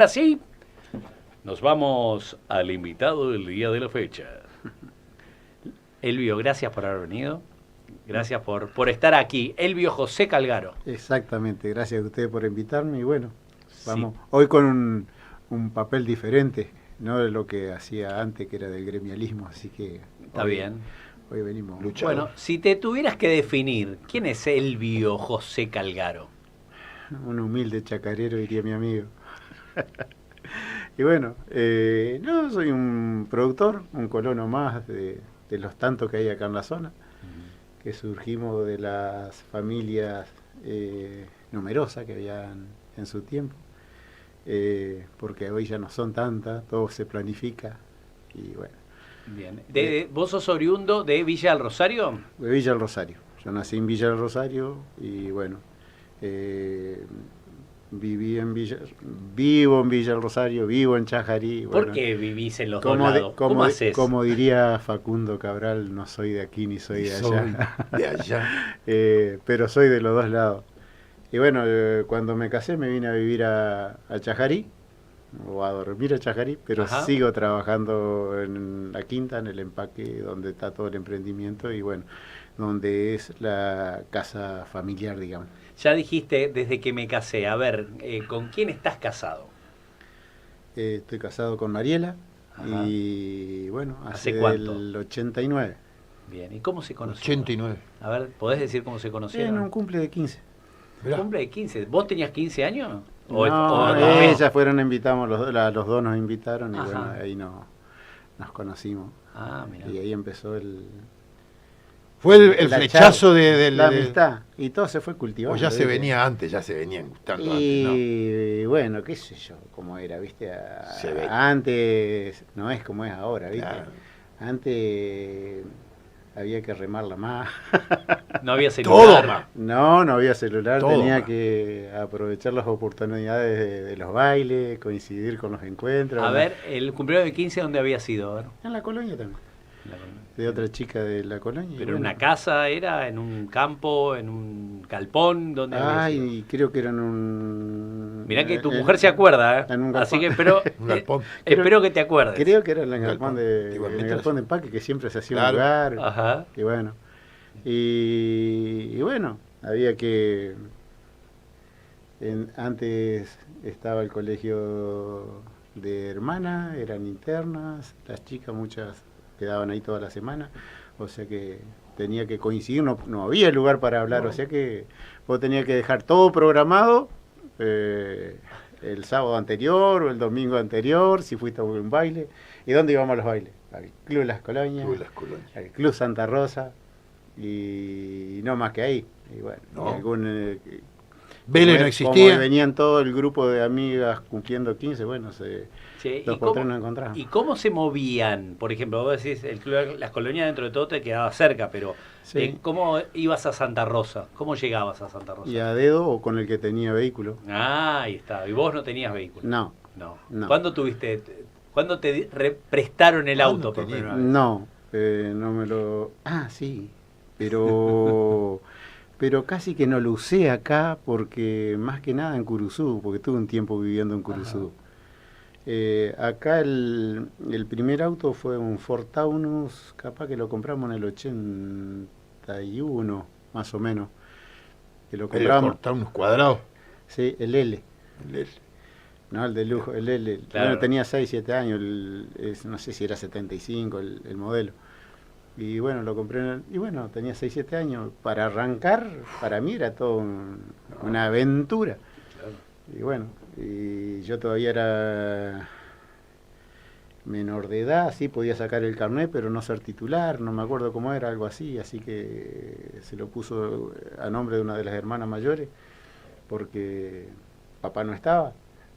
Así nos vamos al invitado del día de la fecha. Elvio, gracias por haber venido. Gracias por estar aquí. Elvio José Calgaro. Exactamente, gracias a ustedes por invitarme y bueno, vamos Sí. hoy con un papel diferente, no de lo que hacía antes, que era del gremialismo, así que Está bien. hoy venimos Luchador. Bueno, si te tuvieras que definir, ¿quién es Elvio José Calgaro? un humilde chacarero, diría mi amigo. Y bueno, no, soy un productor, un colono más de los tantos que hay acá en la zona, que surgimos de las familias numerosas que habían en su tiempo, porque hoy ya no son tantas, todo se planifica y bueno. Bien. ¿Vos sos oriundo de Villa del Rosario? De Villa del Rosario, yo nací en Villa del Rosario y bueno, vivo en Villa del Rosario, vivo en Chajarí. ¿Por Bueno, qué vivís en los dos lados? ¿Cómo haces? como diría Facundo Cabral, no soy de aquí ni soy de allá. De allá. Pero soy de los dos lados. Y bueno, cuando me casé me vine a vivir a Chajarí, o a dormir a Chajarí, pero Ajá. sigo trabajando en la quinta, en el empaque donde está todo el emprendimiento y bueno, donde es la casa familiar, digamos. Ya dijiste desde que me casé. A ver, ¿con quién estás casado? Estoy casado con Mariela. Ajá. Y bueno, ¿Hace hace cuánto? del 89. Bien, ¿y cómo se conocieron? 89. A ver, ¿podés decir cómo se conocieron? En un cumple de 15. Mirá. Cumple de 15. ¿Vos tenías 15 años? No, o- ellas fueron, invitamos, los dos nos invitaron y Ajá. bueno, ahí nos conocimos. Ah, mira. Y ahí empezó Fue el la flechazo charla, de la amistad. Y todo se fue O cultivando. ya se ¿viste? venía antes, ya se venían gustando antes, Y bueno, qué sé yo, cómo era, ¿viste? Se ve. Antes no es como es ahora, ¿viste? Claro. Antes había que remarla más. No había Todo, celular. ma. No había celular, Todo, tenía ma. que aprovechar las oportunidades de los bailes, coincidir con los encuentros. A ver, el cumpleaños de 15, ¿dónde había sido? A ver. En la colonia también, de otra chica de la colonia. y ¿Pero en bueno. una casa era? ¿En un campo? ¿En un galpón? ¿Dónde había sido? Ay, creo que era en un... Mirá que tu mujer se acuerda, ¿eh? en un Así galpón. que Un galpón. espero que te acuerdes. Creo que era en el Galpón. galpón Igualmente en el era galpón así. de empaque, que siempre se hacía Claro. un lugar. Ajá. Y bueno, y bueno, había que... antes estaba el colegio de hermanas, eran internas, las chicas muchas quedaban ahí toda la semana, o sea que tenía que coincidir, no había lugar para hablar, No. o sea que vos tenías que dejar todo programado el sábado anterior o el domingo anterior, si fuiste a un baile. ¿Y dónde íbamos a los bailes? Al Club Las Colonias, Club Las Colonias. al Club Santa Rosa, y no más que ahí. Y bueno, No. y algún, Vélez no como existía. venían todo el grupo de amigas cumpliendo 15, bueno, Che, dos por tres nos encontramos. ¿y cómo se movían? Por ejemplo, vos decís, el club Las Colonias dentro de todo te quedaba cerca, pero Sí. ¿cómo ibas a Santa Rosa? ¿Cómo llegabas a Santa Rosa? Y a dedo o con el que tenía vehículo. Ah, ahí está. ¿Y vos no tenías vehículo? No, No. No. ¿Cuándo te prestaron el ¿Cuándo auto por tenía? primera vez? no, no me lo... Ah, sí, pero... pero casi que no lo usé acá porque más que nada en Curuzú, porque tuve un tiempo viviendo en Curuzú. Acá el primer auto fue un Ford Taunus, capaz que lo compramos en el 81, más o menos. Que lo Era compramos. cortar unos cuadrados. Sí, el L. El- No, el de lujo, el L. Claro. Bueno, tenía 6, 7 años, no sé si era 75 el modelo. Y bueno, lo compré y bueno, tenía 6, 7 años. Para arrancar, para mí era todo una aventura. Claro. Y bueno, y yo todavía era menor de edad, sí podía sacar el carnet, pero no ser titular, no me acuerdo cómo era, algo así que se lo puso a nombre de una de las hermanas mayores, porque papá no estaba.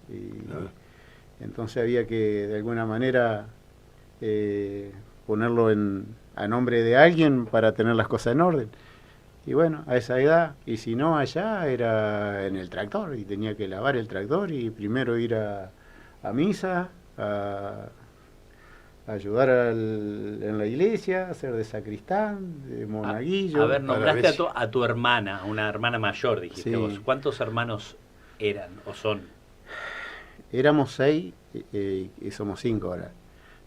Y Claro. entonces había que de alguna manera ponerlo a nombre de alguien para tener las cosas en orden. Y bueno, a esa edad, y si no allá, era en el tractor, y tenía que lavar el tractor y primero ir a misa, a ayudar en la iglesia, hacer de sacristán, de monaguillo. A ver, nombraste veces. a tu hermana, una hermana mayor, dijiste Sí. vos. ¿Cuántos hermanos eran o son? éramos 6 y somos 5 ahora.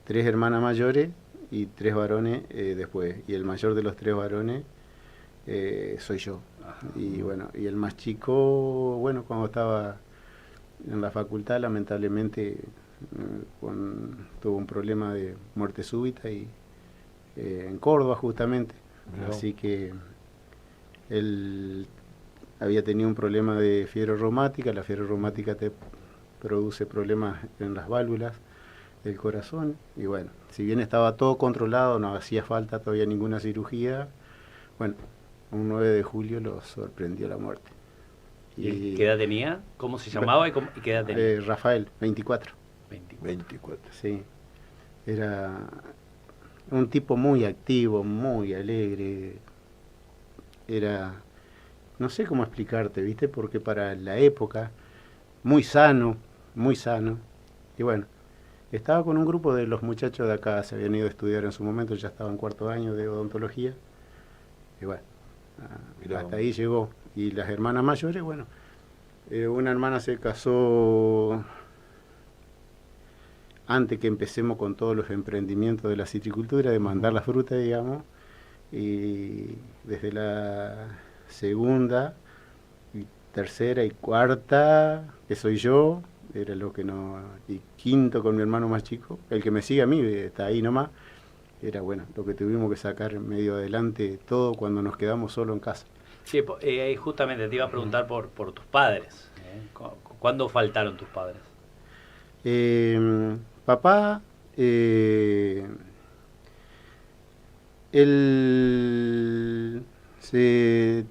3 hermanas mayores y 3 varones después. Y el mayor de los 3 varones soy yo. Y bueno, y el más chico, bueno, cuando estaba en la facultad, lamentablemente tuvo un problema de muerte súbita y en Córdoba justamente. Mirá. Así que él había tenido un problema de fiebre reumática. La fiebre reumática te produce problemas en las válvulas del corazón. Y bueno, si bien estaba todo controlado, no hacía falta todavía ninguna cirugía, bueno, un 9 de julio lo sorprendió la muerte. ¿Y qué edad tenía? ¿Cómo se llamaba y qué edad tenía? Rafael, 24. 24. Sí, era un tipo muy activo, muy alegre. Era, no sé cómo explicarte, ¿viste? Porque para la época, muy sano, muy sano. Y bueno, estaba con un grupo de los muchachos de acá, se habían ido a estudiar en su momento, ya estaba en 4º año de odontología. Y bueno, hasta ahí llegó. Y las hermanas mayores, bueno, una hermana se casó antes que empecemos con todos los emprendimientos de la citricultura, de mandar la fruta, digamos, y desde la segunda, y tercera y cuarta, que soy yo, era lo que no, y quinto con mi hermano más chico, el que me sigue a mí, está ahí nomás, era bueno, lo que tuvimos que sacar medio adelante todo cuando nos quedamos solo en casa. Sí, justamente te iba a preguntar por tus padres. ¿Cuándo faltaron tus padres? Papá, él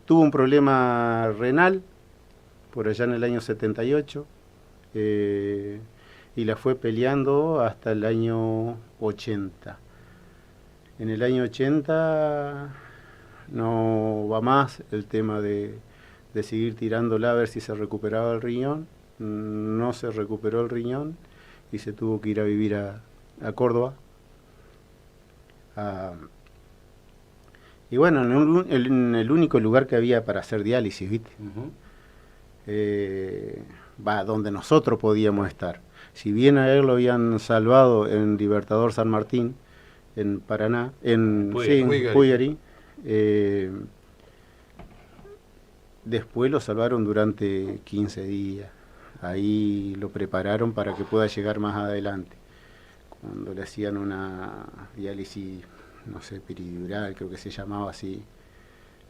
tuvo un problema renal por allá en el año 78 y la fue peleando hasta el año 80. En el año 80 no va más el tema de seguir tirándola a ver si se recuperaba el riñón. No se recuperó el riñón y se tuvo que ir a vivir a Córdoba. Y bueno, en el único lugar que había para hacer diálisis, ¿viste? Donde nosotros podíamos estar. Si bien a él lo habían salvado en Libertador San Martín, en Paraná, en Puigari, después lo salvaron durante 15 días. Ahí lo prepararon para que pueda llegar más adelante. Cuando le hacían una diálisis, no sé, peridural, creo que se llamaba así,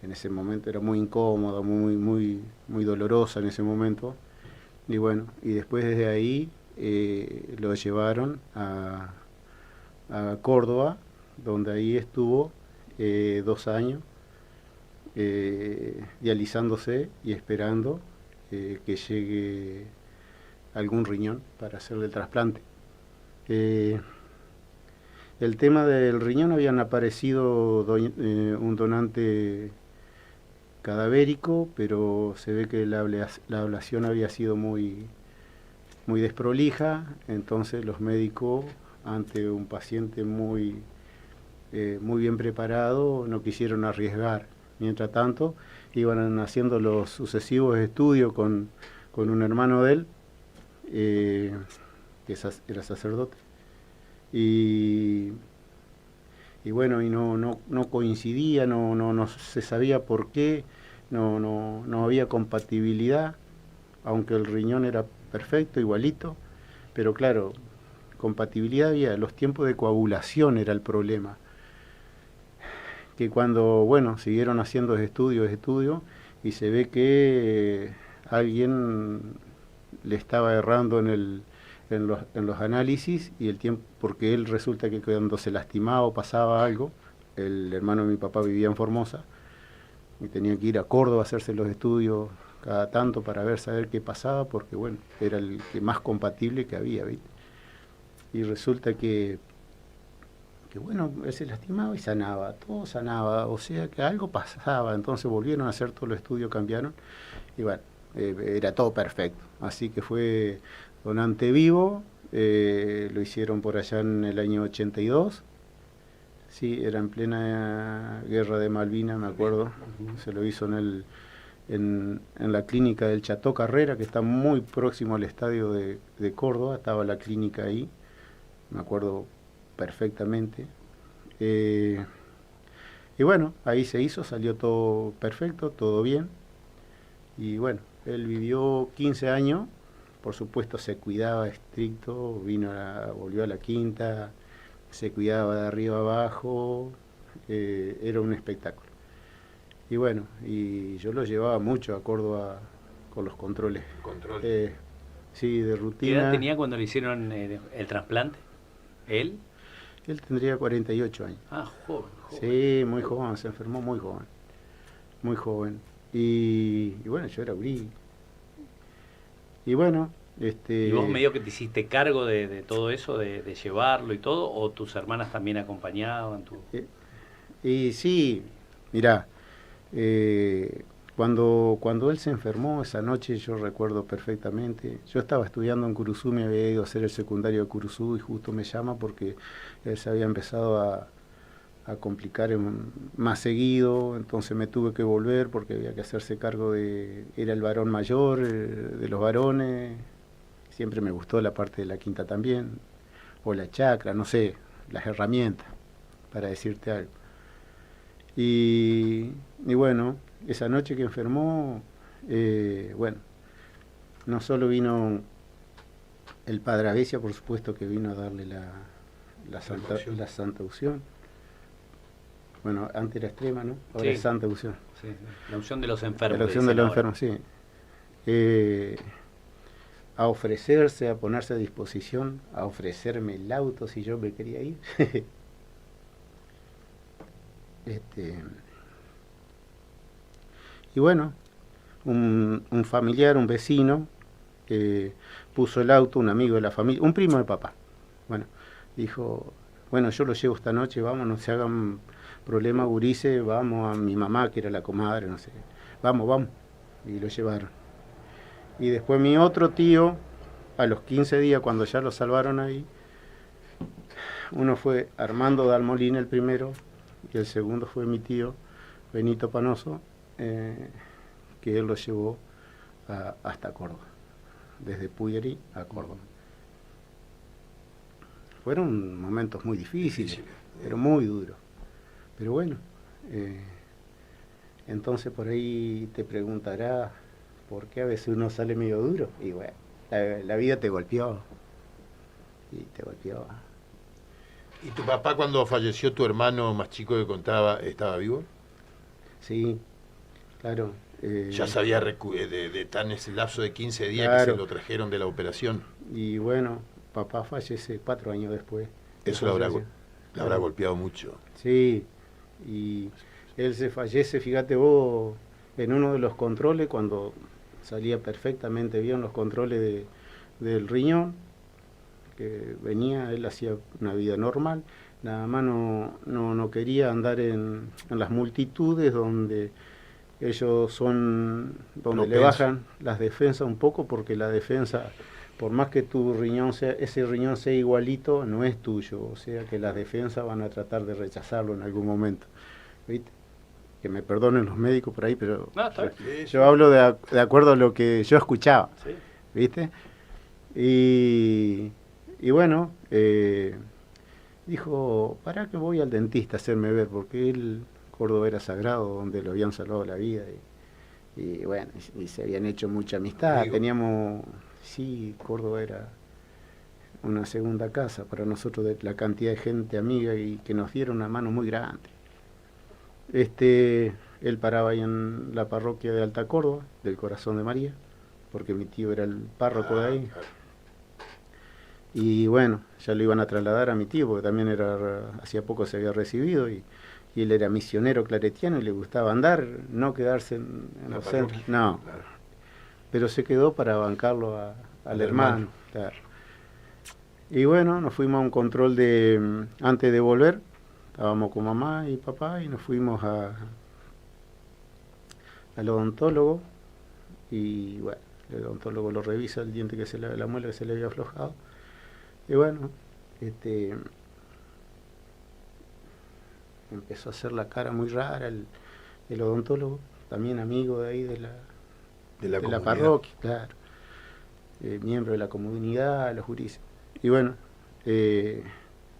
en ese momento era muy incómoda, muy dolorosa en ese momento. Y bueno, y después desde ahí lo llevaron a Córdoba, donde ahí estuvo 2 años dializándose y esperando que llegue algún riñón para hacerle el trasplante. El tema del riñón, habían aparecido un donante cadavérico, pero se ve que la ablación había sido muy desprolija, entonces los médicos, ante un paciente muy bien preparado, no quisieron arriesgar. Mientras tanto, iban haciendo los sucesivos estudios con un hermano de él, que era sacerdote, y bueno, y no coincidía, no se sabía por qué, no había compatibilidad, aunque el riñón era perfecto, igualito, pero claro, compatibilidad había, los tiempos de coagulación era el problema, que cuando, bueno, siguieron haciendo estudios, y se ve que alguien le estaba errando en los análisis, y el tiempo, porque él resulta que cuando se lastimaba o pasaba algo, el hermano de mi papá vivía en Formosa, y tenía que ir a Córdoba a hacerse los estudios cada tanto para saber qué pasaba, porque bueno, era el que más compatible que había, ¿viste? Y resulta que bueno, él se lastimaba y sanaba, todo sanaba, o sea que algo pasaba, entonces volvieron a hacer todos los estudios, cambiaron, y bueno, era todo perfecto, así que fue donante vivo, lo hicieron por allá en el año 82, sí, era en plena guerra de Malvinas, me acuerdo, se lo hizo en en la clínica del Chateau Carrera, que está muy próximo al estadio de Córdoba. Estaba la clínica ahí, me acuerdo perfectamente. Y bueno, ahí se hizo, salió todo perfecto, todo bien. Y bueno, él vivió 15 años, por supuesto se cuidaba estricto, volvió a la quinta, se cuidaba de arriba abajo, era un espectáculo. Y bueno, y yo lo llevaba mucho a Córdoba con los controles. Control. Sí, de ¿Qué rutina. edad tenía cuando le hicieron el trasplante? ¿Él? Él tendría 48 años. Ah, joven, joven. Sí, muy joven, se enfermó muy joven. Muy joven. Y bueno, yo era gurí. Y bueno, ¿Y vos medio que te hiciste cargo de todo eso, de llevarlo y todo? ¿O tus hermanas también acompañaban? Y sí, mirá, cuando él se enfermó esa noche, yo recuerdo perfectamente, yo estaba estudiando en Curuzú, me había ido a hacer el secundario de Curuzú y justo me llama porque él se había empezado a complicar más seguido, entonces me tuve que volver porque había que hacerse cargo era el varón mayor, de los varones. Siempre me gustó la parte de la quinta también, o la chacra, no sé, las herramientas, para decirte algo. Y bueno, esa noche que enfermó, bueno, no solo vino el padre Avesia, por supuesto que vino a darle la santa unción. Bueno, antes era extrema, ¿no? Ahora Sí. es santa unción. Sí, la unción de los enfermos. La unción de dicen los ahora. enfermos, sí. A ofrecerse, a ponerse a disposición, a ofrecerme el auto si yo me quería ir. Y bueno, un familiar, un vecino, puso el auto, un amigo de la familia, un primo de papá. Bueno, dijo, bueno, yo lo llevo esta noche, vamos, no se hagan problema, gurises, vamos a mi mamá, que era la comadre, no sé, vamos. Y lo llevaron. Y después mi otro tío, a los 15 días, cuando ya lo salvaron ahí, uno fue Armando Dalmolín el primero, y el segundo fue mi tío, Benito Panoso, que él lo llevó hasta Córdoba, desde Puyerí a Córdoba. Fueron momentos muy difíciles, pero muy duros. Pero bueno, entonces por ahí te preguntarás por qué a veces uno sale medio duro. Y bueno, la vida te golpeó. Y te golpeó. ¿Y tu papá cuando falleció, tu hermano más chico que contaba, estaba vivo? Sí, claro. Ya sabía de tan ese lapso de 15 días claro. Que se lo trajeron de la operación. Y bueno, papá fallece 4 años después. Eso le habrá golpeado mucho. Sí, y él se fallece, fíjate vos, en uno de los controles, cuando salía perfectamente bien los controles del riñón, que venía, él hacía una vida normal, nada más no quería andar en las multitudes donde ellos donde le bajan las defensas un poco, porque la defensa, por más que ese riñón sea igualito, no es tuyo, o sea que las defensas van a tratar de rechazarlo en algún momento, ¿viste? Que me perdonen los médicos por ahí, pero yo hablo de acuerdo a lo que yo escuchaba, ¿sí? ¿Viste? Y bueno, dijo, ¿para qué voy al dentista a hacerme ver? Porque Córdoba era sagrado, donde lo habían salvado la vida, y bueno, y se habían hecho mucha amistad, sí, Córdoba era una segunda casa para nosotros, de la cantidad de gente amiga y que nos dieron una mano muy grande. Él paraba ahí en la parroquia de Alta Córdoba, del Corazón de María, porque mi tío era el párroco de ahí. Y bueno, ya lo iban a trasladar a mi tío, porque también hacía poco se había recibido, y él era misionero claretiano y le gustaba andar, no quedarse en los centros. No, claro. Pero se quedó para bancarlo al hermano. Claro. Y bueno, nos fuimos a un control antes de volver, estábamos con mamá y papá y nos fuimos al odontólogo, y bueno, el odontólogo lo revisa, el diente la muela que se le había aflojado. Y bueno, empezó a hacer la cara muy rara el odontólogo, también amigo de ahí De la de la comunidad. parroquia, claro. Miembro de la comunidad, los gurises. Y bueno,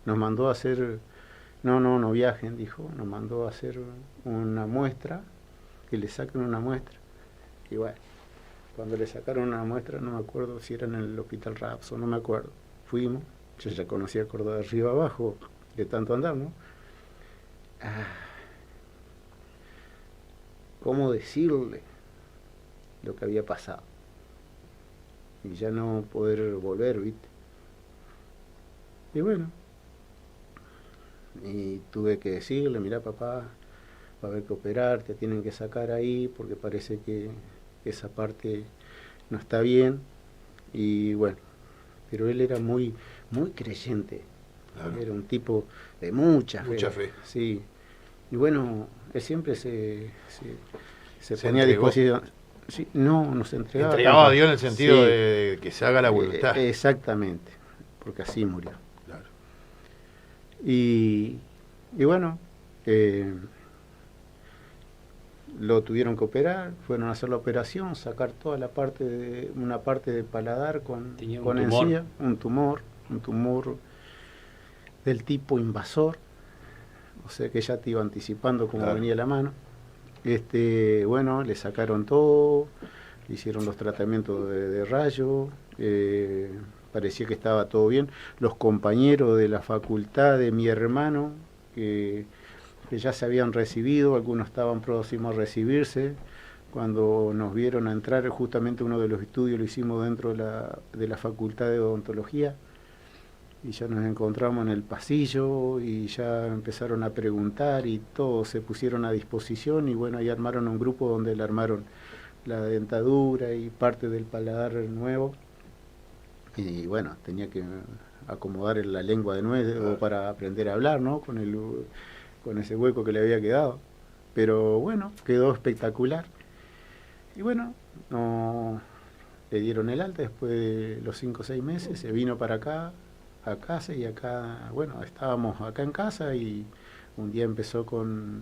nos mandó a hacer, no viajen, dijo, nos mandó a hacer una muestra, que le saquen una muestra. Y bueno, cuando le sacaron una muestra, no me acuerdo si era en el Hospital Rapso, no me acuerdo. Fuimos, yo ya conocía Córdoba de arriba abajo, de tanto andar, ¿no? Ah, ¿cómo decirle lo que había pasado? Y ya no poder volver, ¿viste? Y bueno, y tuve que decirle, mirá papá, va a haber que operar, te tienen que sacar ahí porque parece que esa parte no está bien. Y bueno, pero él era muy creyente, Claro. era un tipo de mucha fe. Mucha fe. Sí. Y bueno, él siempre se ponía a entregó. disposición. Sí, no, nos entregaba. Entregaba a Dios en el sentido Sí, de que se haga la voluntad. exactamente, porque así murió. Claro. Y bueno, lo tuvieron que operar, fueron a hacer la operación, sacar toda una parte del paladar con Tenía un con tumor. encía, un tumor del tipo invasor, o sea que ya te iba anticipando cómo Claro. venía la mano. Bueno, le sacaron todo, le hicieron los tratamientos de rayo, parecía que estaba todo bien. Los compañeros de la facultad de mi hermano, que ya se habían recibido, algunos estaban próximos a recibirse, cuando nos vieron a entrar, justamente uno de los estudios lo hicimos dentro de la facultad de odontología, y ya nos encontramos en el pasillo y ya empezaron a preguntar y todos se pusieron a disposición y bueno, ahí armaron un grupo donde le armaron la dentadura y parte del paladar nuevo y bueno, tenía que acomodar la lengua de nuevo para aprender a hablar, ¿no? Con ese hueco que le había quedado, pero bueno, quedó espectacular y bueno, no, le dieron el alta después de los 5 o 6 meses, se vino para acá a casa y acá, bueno, estábamos acá en casa y un día empezó fuimos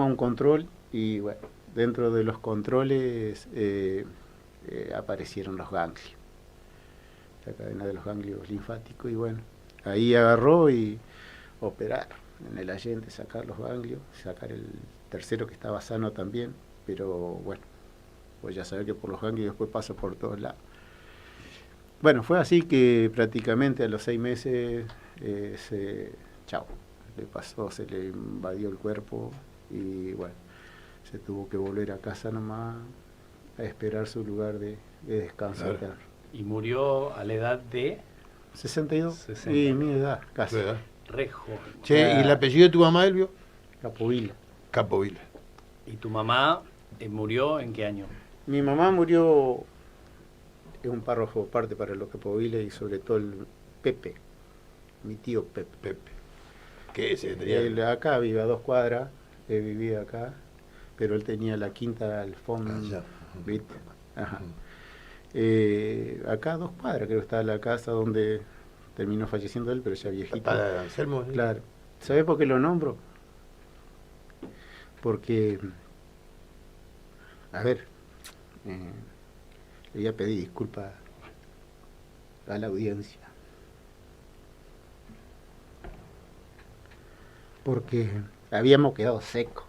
a un control y bueno, dentro de los controles aparecieron los ganglios, la cadena de los ganglios linfáticos y bueno, ahí agarró y operar en el Allende, sacar los ganglios, sacar el tercero que estaba sano también, pero bueno, pues ya sabés que por los ganglios después pasa por todos lados. Bueno, fue así que prácticamente a los 6 meses chao, le pasó, se le invadió el cuerpo y bueno, se tuvo que volver a casa nomás a esperar su lugar de descanso. Claro. Y murió a la edad de 62, 60. y mi edad, casi. ¿Verdad? re joven. Che, ¿y el apellido de tu mamá, Elvio? Capovilla. Capovilla. ¿Y tu mamá murió en qué año? Mi mamá murió, es un párrafo aparte para los Capovilla y sobre todo el Pepe, mi tío Pepe. Pepe. ¿Qué es? Tenía... Él acá vive a 2 cuadras, él vivía acá, pero él tenía la quinta al fondo, Allá. ¿viste? Ajá. Acá a 2 cuadras creo que está la casa donde terminó falleciendo él, pero ya viejito. Para Anselmo. ¿Sí? Claro. ¿Sabés por qué lo nombro? Porque, a ver, le voy a pedir disculpas a la audiencia. Porque habíamos quedado secos,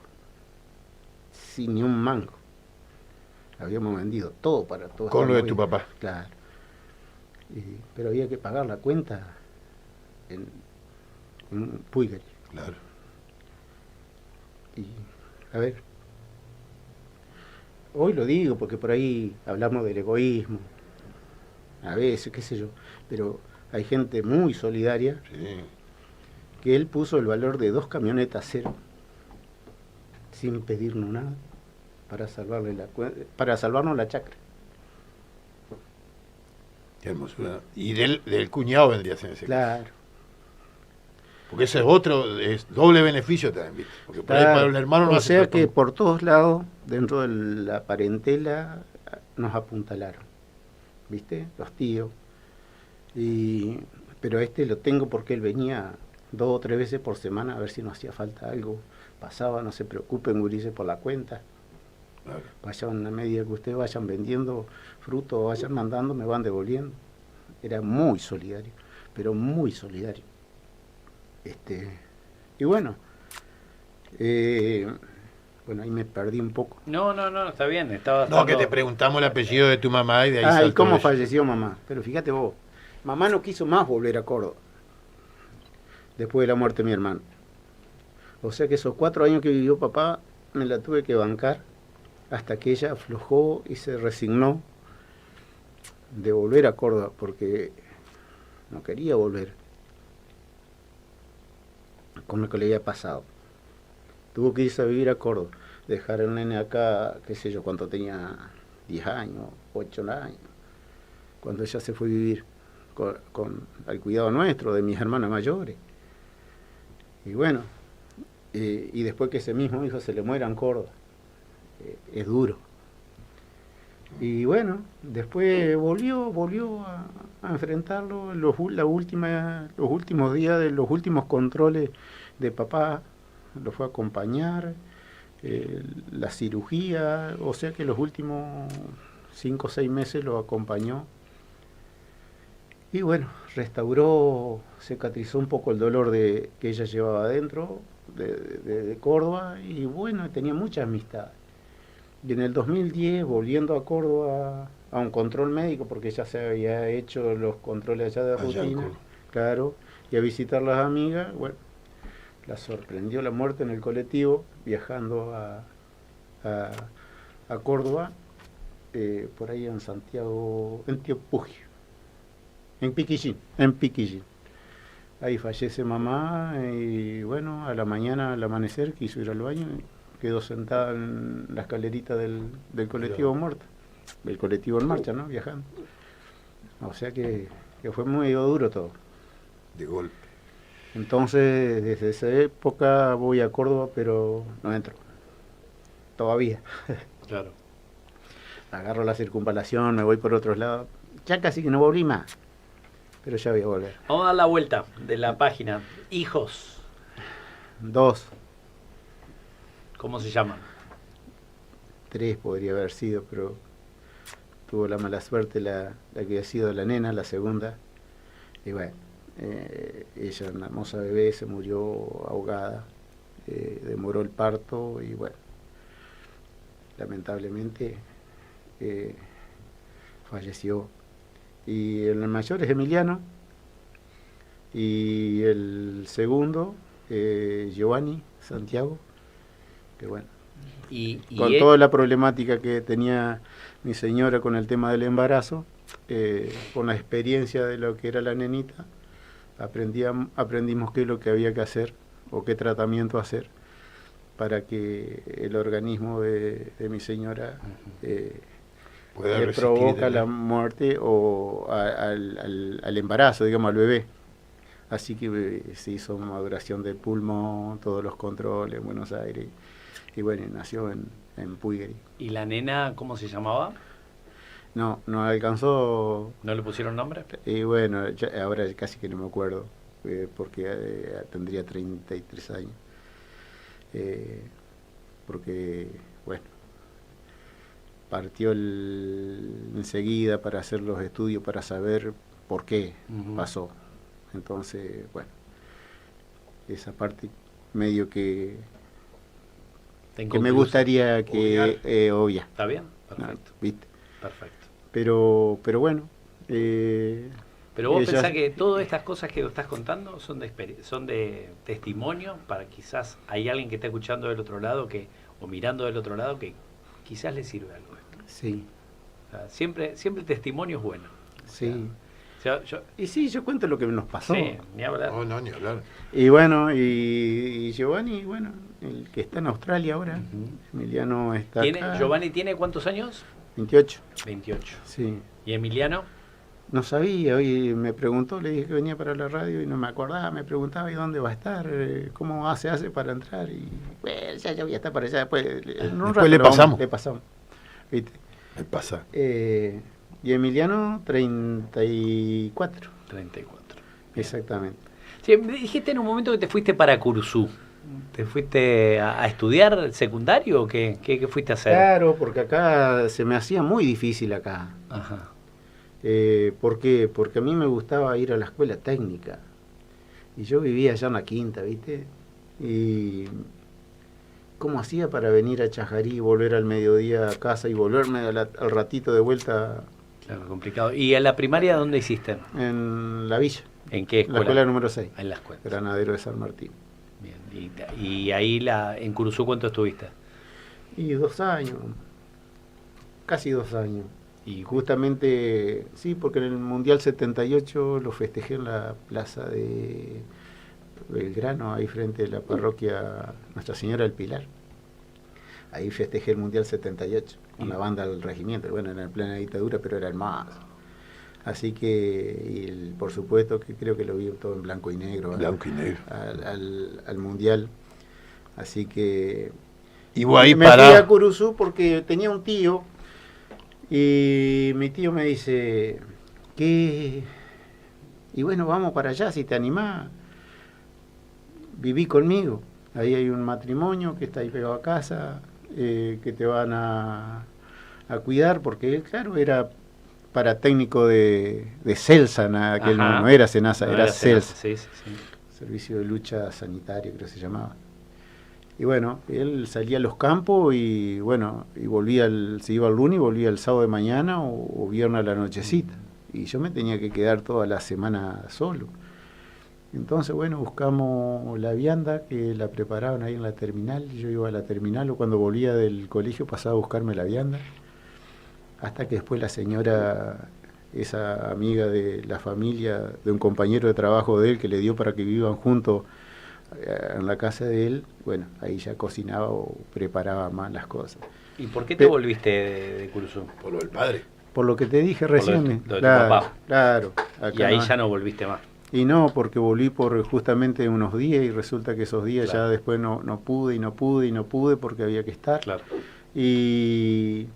sin ni un mango. Habíamos vendido todo para todo. Con lo de tu papá. Claro. Pero había que pagar la cuenta en Puigari. Claro. Y, a ver, hoy lo digo porque por ahí hablamos del egoísmo, a veces, qué sé yo, pero hay gente muy solidaria Sí. que él puso el valor de 2 camionetas cero sin pedirnos nada para salvarnos la chacra. Qué hermosura. Y del cuñado vendría a ser ese. Claro. Porque ese es otro, es doble beneficio también, ¿viste? Porque por ahí Claro. para el hermano no O hace sea falta. que por todos lados, dentro de la parentela, nos apuntalaron, ¿viste? Los tíos. Pero lo tengo porque él venía 2 o 3 veces por semana a ver si nos hacía falta algo pasaba, no se preocupen, gurises, por la cuenta. Claro. Vayan a medida que ustedes vayan vendiendo frutos, vayan mandando, me van devolviendo. Era muy solidario, pero muy solidario. Y bueno, bueno, ahí me perdí un poco. No, está bien. Estaba No, que te preguntamos el apellido de tu mamá y de ahí ¿Y saltó cómo eso. falleció mamá? Pero fíjate vos, mamá no quiso más volver a Córdoba después de la muerte de mi hermano. O sea que esos 4 años que vivió papá me la tuve que bancar hasta que ella aflojó y se resignó de volver a Córdoba porque no quería volver con lo que le había pasado. Tuvo que irse a vivir a Córdoba, dejar al nene acá, qué sé yo, cuando tenía 10 años, 8 años, cuando ella se fue a vivir al cuidado nuestro, de mis hermanas mayores. Y bueno, y después que ese mismo hijo se le muera en Córdoba, es duro. Y bueno, después volvió a enfrentarlo los últimos días de los últimos controles de papá, lo fue a acompañar, la cirugía, o sea que los últimos 5 o 6 meses lo acompañó. Y bueno, restauró, cicatrizó un poco el dolor que ella llevaba adentro de Córdoba, y bueno, tenía mucha amistad. Y en el 2010, volviendo a Córdoba a un control médico, porque ya se había hecho los controles allá de rutina, claro, y a visitar las amigas, bueno, la sorprendió la muerte en el colectivo, viajando a Córdoba, por ahí en Santiago, en Tiopugio, en Piquillín. Ahí fallece mamá y bueno, a la mañana, al amanecer, quiso ir al baño y quedó sentada en la escalerita del colectivo muerta, del colectivo en marcha, ¿no? Viajando. O sea que fue muy duro todo. De golpe. Entonces, desde esa época voy a Córdoba, pero no entro. Todavía. Claro. Agarro la circunvalación, me voy por otros lados. Ya casi que no volví más, pero ya voy a volver. Vamos a dar la vuelta de la página. Hijos, 2, ¿cómo se llaman? 3 podría haber sido, pero tuvo la mala suerte la que había sido la nena, la segunda. Y bueno, ella, una hermosa bebé, se murió ahogada, demoró el parto y bueno, lamentablemente falleció. Y el mayor es Emiliano y el segundo, Giovanni Santiago, que bueno, con toda la problemática que tenía mi señora con el tema del embarazo, con la experiencia de lo que era la nenita, aprendimos qué es lo que había que hacer o qué tratamiento hacer para que el organismo de mi señora le provoca la muerte o al embarazo, digamos, al bebé. Así que se hizo maduración del pulmón, todos los controles en Buenos Aires, y bueno, nació en Puigeri. ¿Y la nena cómo se llamaba? No alcanzó. ¿No le pusieron nombre? Y bueno, ahora casi que no me acuerdo, porque tendría 33 años. Porque, bueno, partió enseguida para hacer los estudios, para saber por qué pasó. Entonces, bueno, esa parte medio que me gustaría que obvia. ¿Está bien? Perfecto. No, ¿viste? Perfecto. Pero bueno. Pero vos pensás que todas estas cosas que estás contando son de testimonio para quizás hay alguien que está escuchando del otro lado o mirando del otro lado que quizás le sirve algo. Sí. O sea, siempre el testimonio es bueno. Sí. O sea, y sí, yo cuento lo que nos pasó. Sí, ni hablar. No, ni hablar. Y bueno, y Giovanni, bueno, el que está en Australia ahora, Emiliano está acá. ¿Giovanni tiene cuántos años? 28. 28. Sí. ¿Y Emiliano? No sabía, hoy me preguntó, le dije que venía para la radio y no me acordaba, me preguntaba ¿y dónde va a estar? ¿Cómo se hace para entrar? Y bueno, ya voy a estar para allá, después le pasamos. Le pasamos, ¿viste? Me pasa. Y Emiliano, 34. 34. Exactamente. Sí, me dijiste en un momento que te fuiste para Curuzú. ¿Te fuiste a estudiar el secundario o qué fuiste a hacer? Claro, porque acá se me hacía muy difícil acá. Ajá. ¿Por qué? Porque a mí me gustaba ir a la escuela técnica. Y yo vivía allá en la Quinta, ¿viste? Y ¿cómo hacía para venir a Chajarí, volver al mediodía a casa y volverme al ratito de vuelta? Claro, complicado. ¿Y en la primaria dónde hiciste? En la villa. ¿En qué escuela? La escuela número 6. En la escuela. Granadero de San Martín. Bien. ¿Y ahí en Curuzú cuánto estuviste? Y 2 años. Casi 2 años. Y justamente, sí, porque en el Mundial 78 lo festejé en la plaza de Belgrano, ahí frente a la parroquia Nuestra Señora del Pilar. Ahí festejé el Mundial 78, con la banda del regimiento. Bueno, en el plena dictadura, pero era el más. Así que, por supuesto que creo que lo vi todo en blanco y negro. Blanco y negro. Al Mundial. Así que... Y vos ahí me fui a Curuzú porque tenía un tío. Y mi tío me dice, ¿qué? Y bueno, vamos para allá, si te animás, viví conmigo. Ahí hay un matrimonio que está ahí pegado a casa, que te van a cuidar, porque él, claro, era para técnico de Celsa, que no era Senasa, era Celsa. Sí. Servicio de lucha sanitario, creo que se llamaba. Y bueno, él salía a los campos y bueno, y se iba el lunes y volvía el sábado de mañana o viernes a la nochecita. Y yo me tenía que quedar toda la semana solo. Entonces, bueno, buscamos la vianda que la preparaban ahí en la terminal. Yo iba a la terminal o cuando volvía del colegio pasaba a buscarme la vianda. Hasta que después la señora, esa amiga de la familia, de un compañero de trabajo de él que le dio para que vivan juntos en la casa de él, bueno, ahí ya cocinaba o preparaba más las cosas. ¿Y por qué te volviste de Curuzú? Por lo del padre. Por lo que te dije recién. Lo de tu papá. Claro. Y ahí ya no volviste más. Y no, porque volví por justamente unos días y resulta que esos días ya después no pude porque había que estar. Claro. Y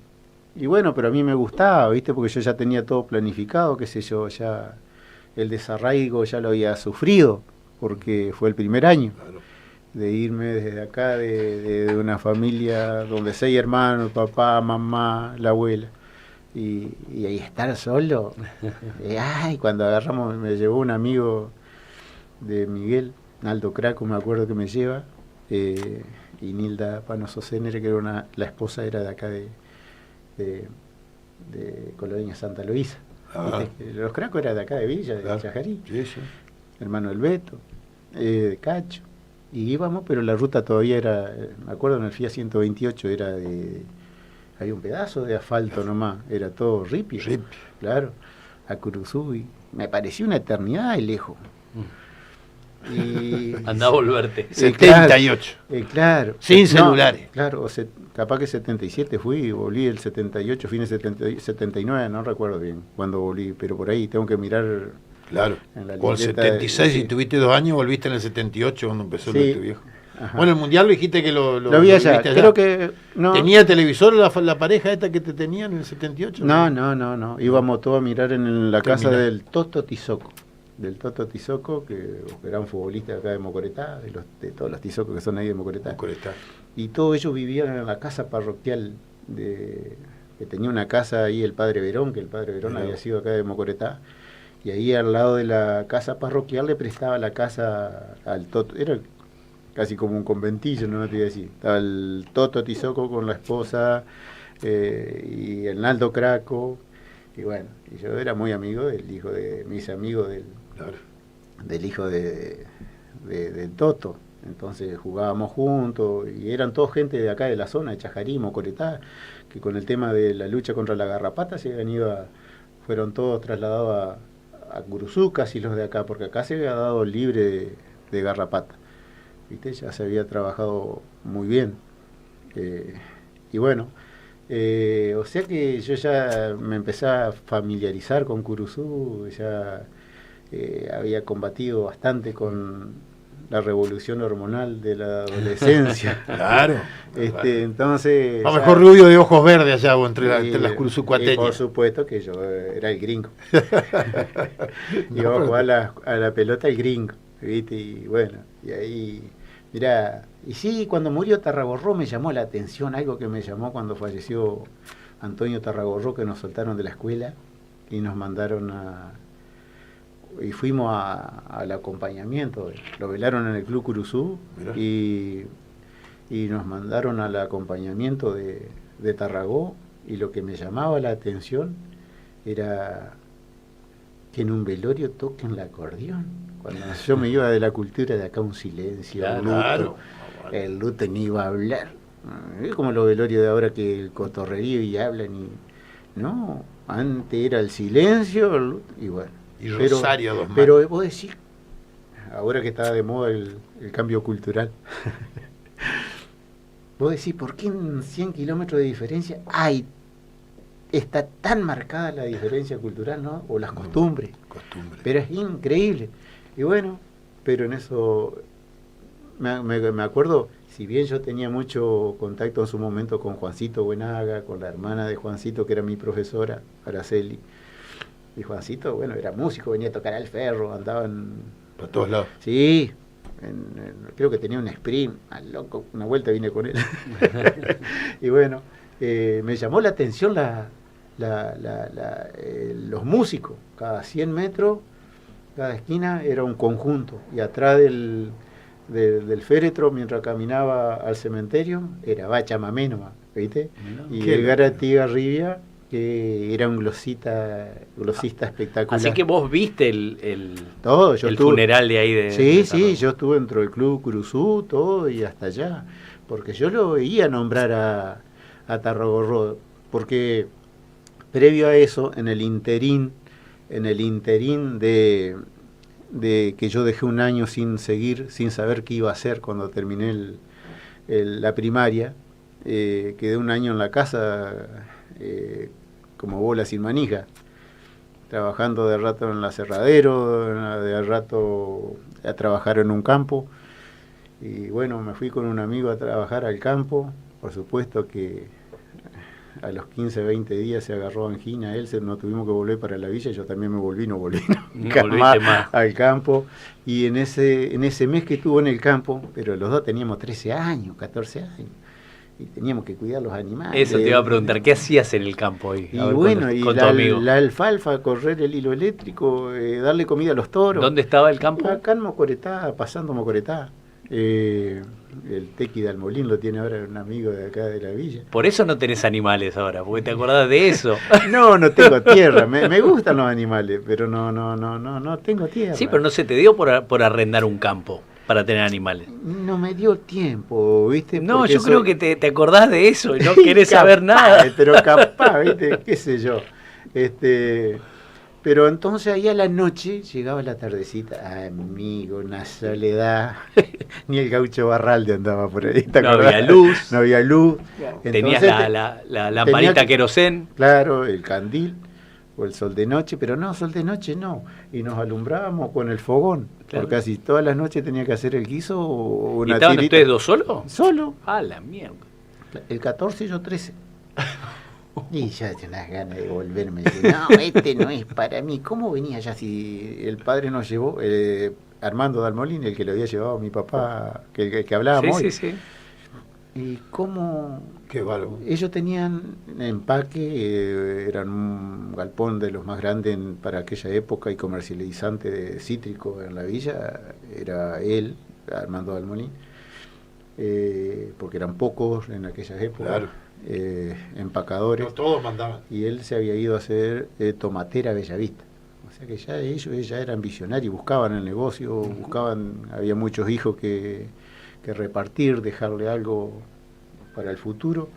bueno, pero a mí me gustaba, ¿viste? Porque yo ya tenía todo planificado, qué sé yo, ya el desarraigo ya lo había sufrido, porque fue el primer año de irme desde acá, de una familia donde 6 hermanos, papá, mamá, la abuela, y ahí estar solo. Cuando agarramos, me llevó un amigo de Miguel, Naldo Craco, me acuerdo que me lleva, y Nilda Panoso Cenere, que era la esposa era de acá de Colonia Santa Luisa. Los Cracos era de acá de Villa, de Chajarí. Sí. Hermano del Beto, de Cacho, y íbamos, pero la ruta todavía era, me acuerdo en el FIA 128 era había un pedazo de asfalto nomás, era todo ripio, claro, a Curuzú, y me pareció una eternidad de lejos. Y andá a volverte. 78. Claro. Sin celulares. Claro, capaz que 77 fui y volví el 78, fines 79, no recuerdo bien cuando volví, pero por ahí tengo que mirar. Claro, con el 76, si tuviste 2 años, volviste en el 78 cuando empezó lo de tu viejo. Ajá. Bueno, el Mundial lo dijiste que lo vi allá. Creo que no. ¿Tenía televisor la pareja esta que te tenían en el 78? No. Íbamos todos a mirar en la casa del Toto Tizoco. Del Toto Tizoco, que era un futbolista acá de Mocoretá, de todos los Tizocos que son ahí de Mocoretá. Y todos ellos vivían en la casa parroquial que tenía una casa ahí el Padre Verón, que el Padre Verón había sido acá de Mocoretá. Y ahí al lado de la casa parroquial le prestaba la casa al Toto. Era casi como un conventillo, no te iba a decir. Estaba el Toto Tizoco con la esposa y el Naldo Craco. Y bueno, y yo era muy amigo del hijo de mis amigos del hijo de Toto. Entonces jugábamos juntos y eran todos gente de acá de la zona, de Chajarí, Mocoretá, que con el tema de la lucha contra la garrapata fueron todos trasladados a Curuzú, casi los de acá, porque acá se había dado libre de garrapata, ¿viste? Ya se había trabajado muy bien. Y bueno, o sea que yo ya me empecé a familiarizar con Curuzú, ya había combatido bastante con la revolución hormonal de la adolescencia. Claro. Entonces. A lo mejor rubio de ojos verdes allá entre las curzucuateñas. Por supuesto que yo era el gringo. Iba a jugar a la pelota el gringo, ¿viste? Y bueno, y ahí Mirá, y sí, cuando murió Tarragorró me llamó la atención, algo que me llamó cuando falleció Antonio Tarragorró, que nos soltaron de la escuela y nos mandaron y fuimos al acompañamiento. Lo velaron en el Club Curuzú y nos mandaron al acompañamiento de Tarragó, y lo que me llamaba la atención era que en un velorio toquen el acordeón. Cuando yo me iba de la cultura de acá, un silencio, claro, el luto ni iba a hablar. Es como los velorios de ahora, que el cotorrerío y hablan y... No, antes era el silencio, el luto, y bueno. Y Rosario, dos pero vos decís, ahora que está de moda el cambio cultural, vos decís, ¿por qué en 100 kilómetros de diferencia está tan marcada la diferencia cultural, ¿no? O las costumbres. Pero es increíble. Y bueno, pero en eso me acuerdo, si bien yo tenía mucho contacto en su momento con Juancito Buenaga, con la hermana de Juancito, que era mi profesora, Araceli. Y Juancito, bueno, era músico, venía a tocar al ferro, andaba por todos lados. Sí, creo que tenía un sprint, al loco, una vuelta vine con él. Y bueno, me llamó la atención los músicos. Cada 100 metros, cada esquina era un conjunto, y atrás del féretro, mientras caminaba al cementerio, era chamamé nomás, ¿viste? Y el Garati Garribia, que era un glosista espectacular. Así que vos viste el funeral de ahí de... Sí, yo estuve dentro del Club Curuzú, todo, y hasta allá, porque yo lo veía nombrar a Tarragorró, porque previo a eso, en el interín de que yo dejé un año sin saber qué iba a hacer cuando terminé la primaria, quedé un año en la casa, como bola sin manija, trabajando de rato en el aserradero, de rato a trabajar en un campo. Y bueno, me fui con un amigo a trabajar al campo. Por supuesto que a los 15, 20 días se agarró angina, nos tuvimos que volver para la villa, yo también no volví más al campo. Y en ese mes que estuvo en el campo, pero los dos teníamos 13 años, 14 años, y teníamos que cuidar los animales. Eso te iba a preguntar, ¿qué hacías en el campo hoy? Y bueno, la alfalfa, correr el hilo eléctrico, darle comida a los toros. ¿Dónde estaba el campo? Acá en Mocoretá, pasando Mocoretá. El Tequi de Almolín lo tiene ahora un amigo de acá de la villa. Por eso no tenés animales ahora, porque te acordás de eso. No tengo tierra, me gustan los animales, pero no tengo tierra. Sí, pero no se te dio por arrendar un campo para tener animales. No me dio tiempo, ¿viste? No, yo creo que te acordás de eso y no querés saber nada. Pero capaz, ¿viste? Qué sé yo. Pero entonces ahí a la noche llegaba la tardecita, amigo, una soledad, ni el gaucho Barralde andaba por ahí. No había luz. No había luz. Tenías la lamparita querosén. Claro, el candil o el sol de noche, pero no, sol de noche no. Y nos alumbrábamos con el fogón. Claro. Por casi todas las noches tenía que hacer el guiso o una tirita. ¿Y estaban ustedes dos solos? Solo. Ah, la mierda. El 14 y yo 13. Y ya tenía unas ganas de volverme. No, no es para mí. ¿Cómo venía ya si el padre nos llevó, Armando Dalmolín, el que lo había llevado a mi papá, que hablábamos hoy? Sí. Y cómo... Qué bárbaro. Ellos tenían empaque, eran un galpón de los más grandes para aquella época y comercializante de cítrico en la villa, era él, Armando Dalmolín, porque eran pocos en aquellas épocas. Claro. Empacadores. No, todos mandaban. Y él se había ido a hacer tomatera a Bellavista. O sea que ya ellos ya eran visionarios, buscaban el negocio, había muchos hijos que repartir, dejarle algo para el futuro.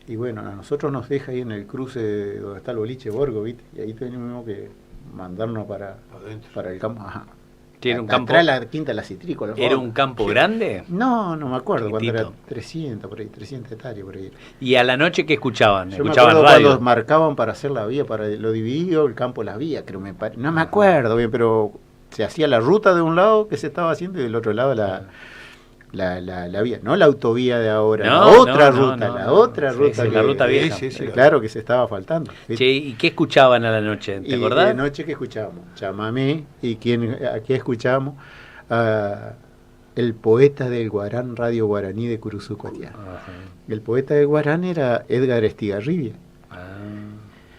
Y bueno, a nosotros nos deja ahí en el cruce donde está el boliche Borgo, ¿viste? Y ahí tenemos que mandarnos para el campo. Ajá. ¿Tiene un campo? La quinta la Citrícola. ¿Era un campo grande? No me acuerdo, cuando era 300 hectáreas por ahí. ¿Y a la noche qué escuchaban? Yo ¿Escuchaban me acuerdo radio? Cuando marcaban para hacer la vía, lo dividió el campo la vía, creo no me acuerdo bien, pero se hacía la ruta de un lado que se estaba haciendo y del otro lado la vía, no la autovía de ahora, la otra ruta. La ruta vieja. Sí, claro que se estaba faltando. Che, ¿y qué escuchaban a la noche? ¿Te acordás? De noche que escuchábamos chamamé, y aquí escuchábamos el poeta del Guarán, Radio Guaraní de Curuzú, Cotiá. El poeta del Guarán era Edgar Estigarribia.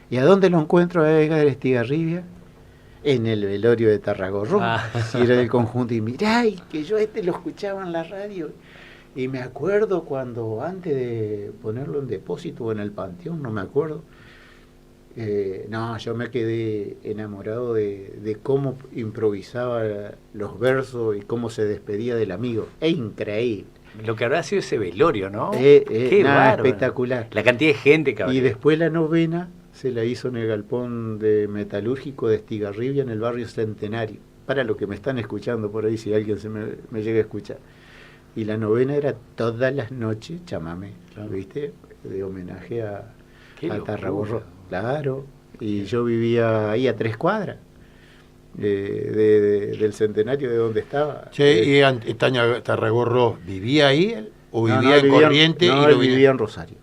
¿Y a dónde lo encuentro a Edgar Estigarribia? En el velorio de Tarragorro, si era del conjunto. Y mirá, y que yo lo escuchaba en la radio. Y me acuerdo cuando, antes de ponerlo en depósito o en el panteón, no me acuerdo, yo me quedé enamorado de cómo improvisaba los versos y cómo se despedía del amigo. Es increíble. Lo que habrá sido ese velorio, ¿no? Qué espectacular. La cantidad de gente que había. Y después la novena se la hizo en el galpón de metalúrgico de Estigarribia, en el barrio Centenario. Para los que me están escuchando por ahí, si alguien me llega a escuchar. Y la novena era todas las noches chamamé, claro. ¿Viste? De homenaje a Tarragorro. Claro. Y yo vivía ahí a 3 cuadras del Centenario de donde estaba. Che, ¿y Tarragorro vivía ahí él? ¿O vivía en Corrientes? No, vivía en Rosario.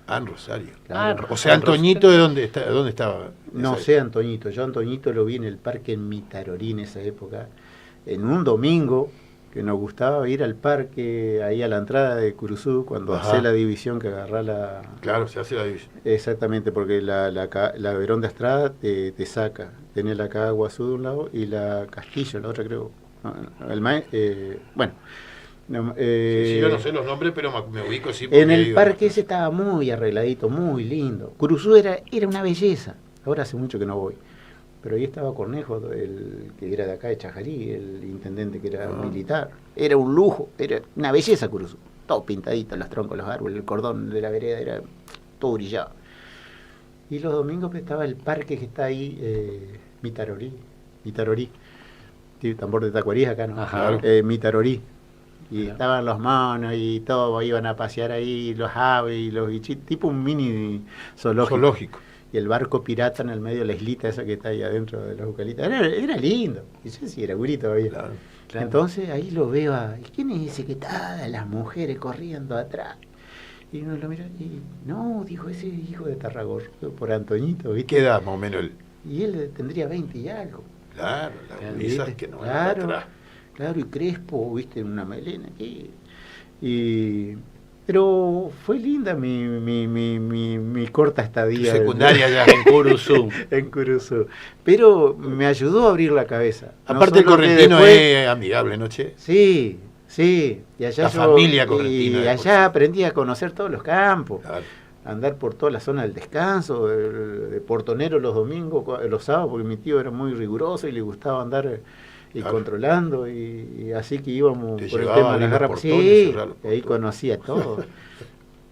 En Rosario. Claro. O sea, Antoñito, ¿de dónde estaba? No sé, Antoñito. Yo Antoñito lo vi en el parque en Mitarorí en esa época. En un domingo, que nos gustaba ir al parque, ahí a la entrada de Curuzú, cuando hace la división que agarra la... Claro, se hace la división. Exactamente, porque la Verón de Estrada te saca. Tenés la Caguazú de un lado y la Castillo, la otra creo. Bueno... sí, yo no sé los nombres, pero me ubico, sí. En el parque ese estaba muy arregladito, muy lindo. Curuzú era una belleza. Ahora hace mucho que no voy. Pero ahí estaba Cornejo, el que era de acá de Chajarí, el intendente que era militar. Era un lujo, era una belleza Curuzú. Todo pintadito, los troncos, los árboles, el cordón de la vereda, era todo brillado. Y los domingos estaba el parque que está ahí, Mitarorí. Sí, tambor de Tacuarí acá, ¿no? Mitarorí. Y estaban los monos y todo, iban a pasear ahí los aves y los bichitos, tipo un mini zoológico. Y el barco pirata en el medio de la islita esa que está ahí adentro de los eucaliptos. Era lindo. Y yo sí, era gurito todavía. Claro. Entonces ahí lo veo ¿quién es ese que está? Las mujeres corriendo atrás. Y uno lo mira y no, dijo, ese hijo de Tarragorro, por Antoñito, ¿viste? ¿Qué edad más o menos él? Y él tendría 20 y algo. Claro, esas que no van atrás. Claro, y crespo, viste, en una melena aquí. Pero fue linda mi corta estadía. Secundaria ya en Curuzú. En Curuzú. Pero me ayudó a abrir la cabeza. Aparte el correntino es amigable, ¿no, Che? Sí. Y allá familia correntina. Y allá aprendí a conocer todos los campos. Claro. Andar por toda la zona del descanso, de portonero los domingos, los sábados, porque mi tío era muy riguroso y le gustaba andar... controlando, y así que íbamos por el tema de la garra. Sí, ahí conocía todo,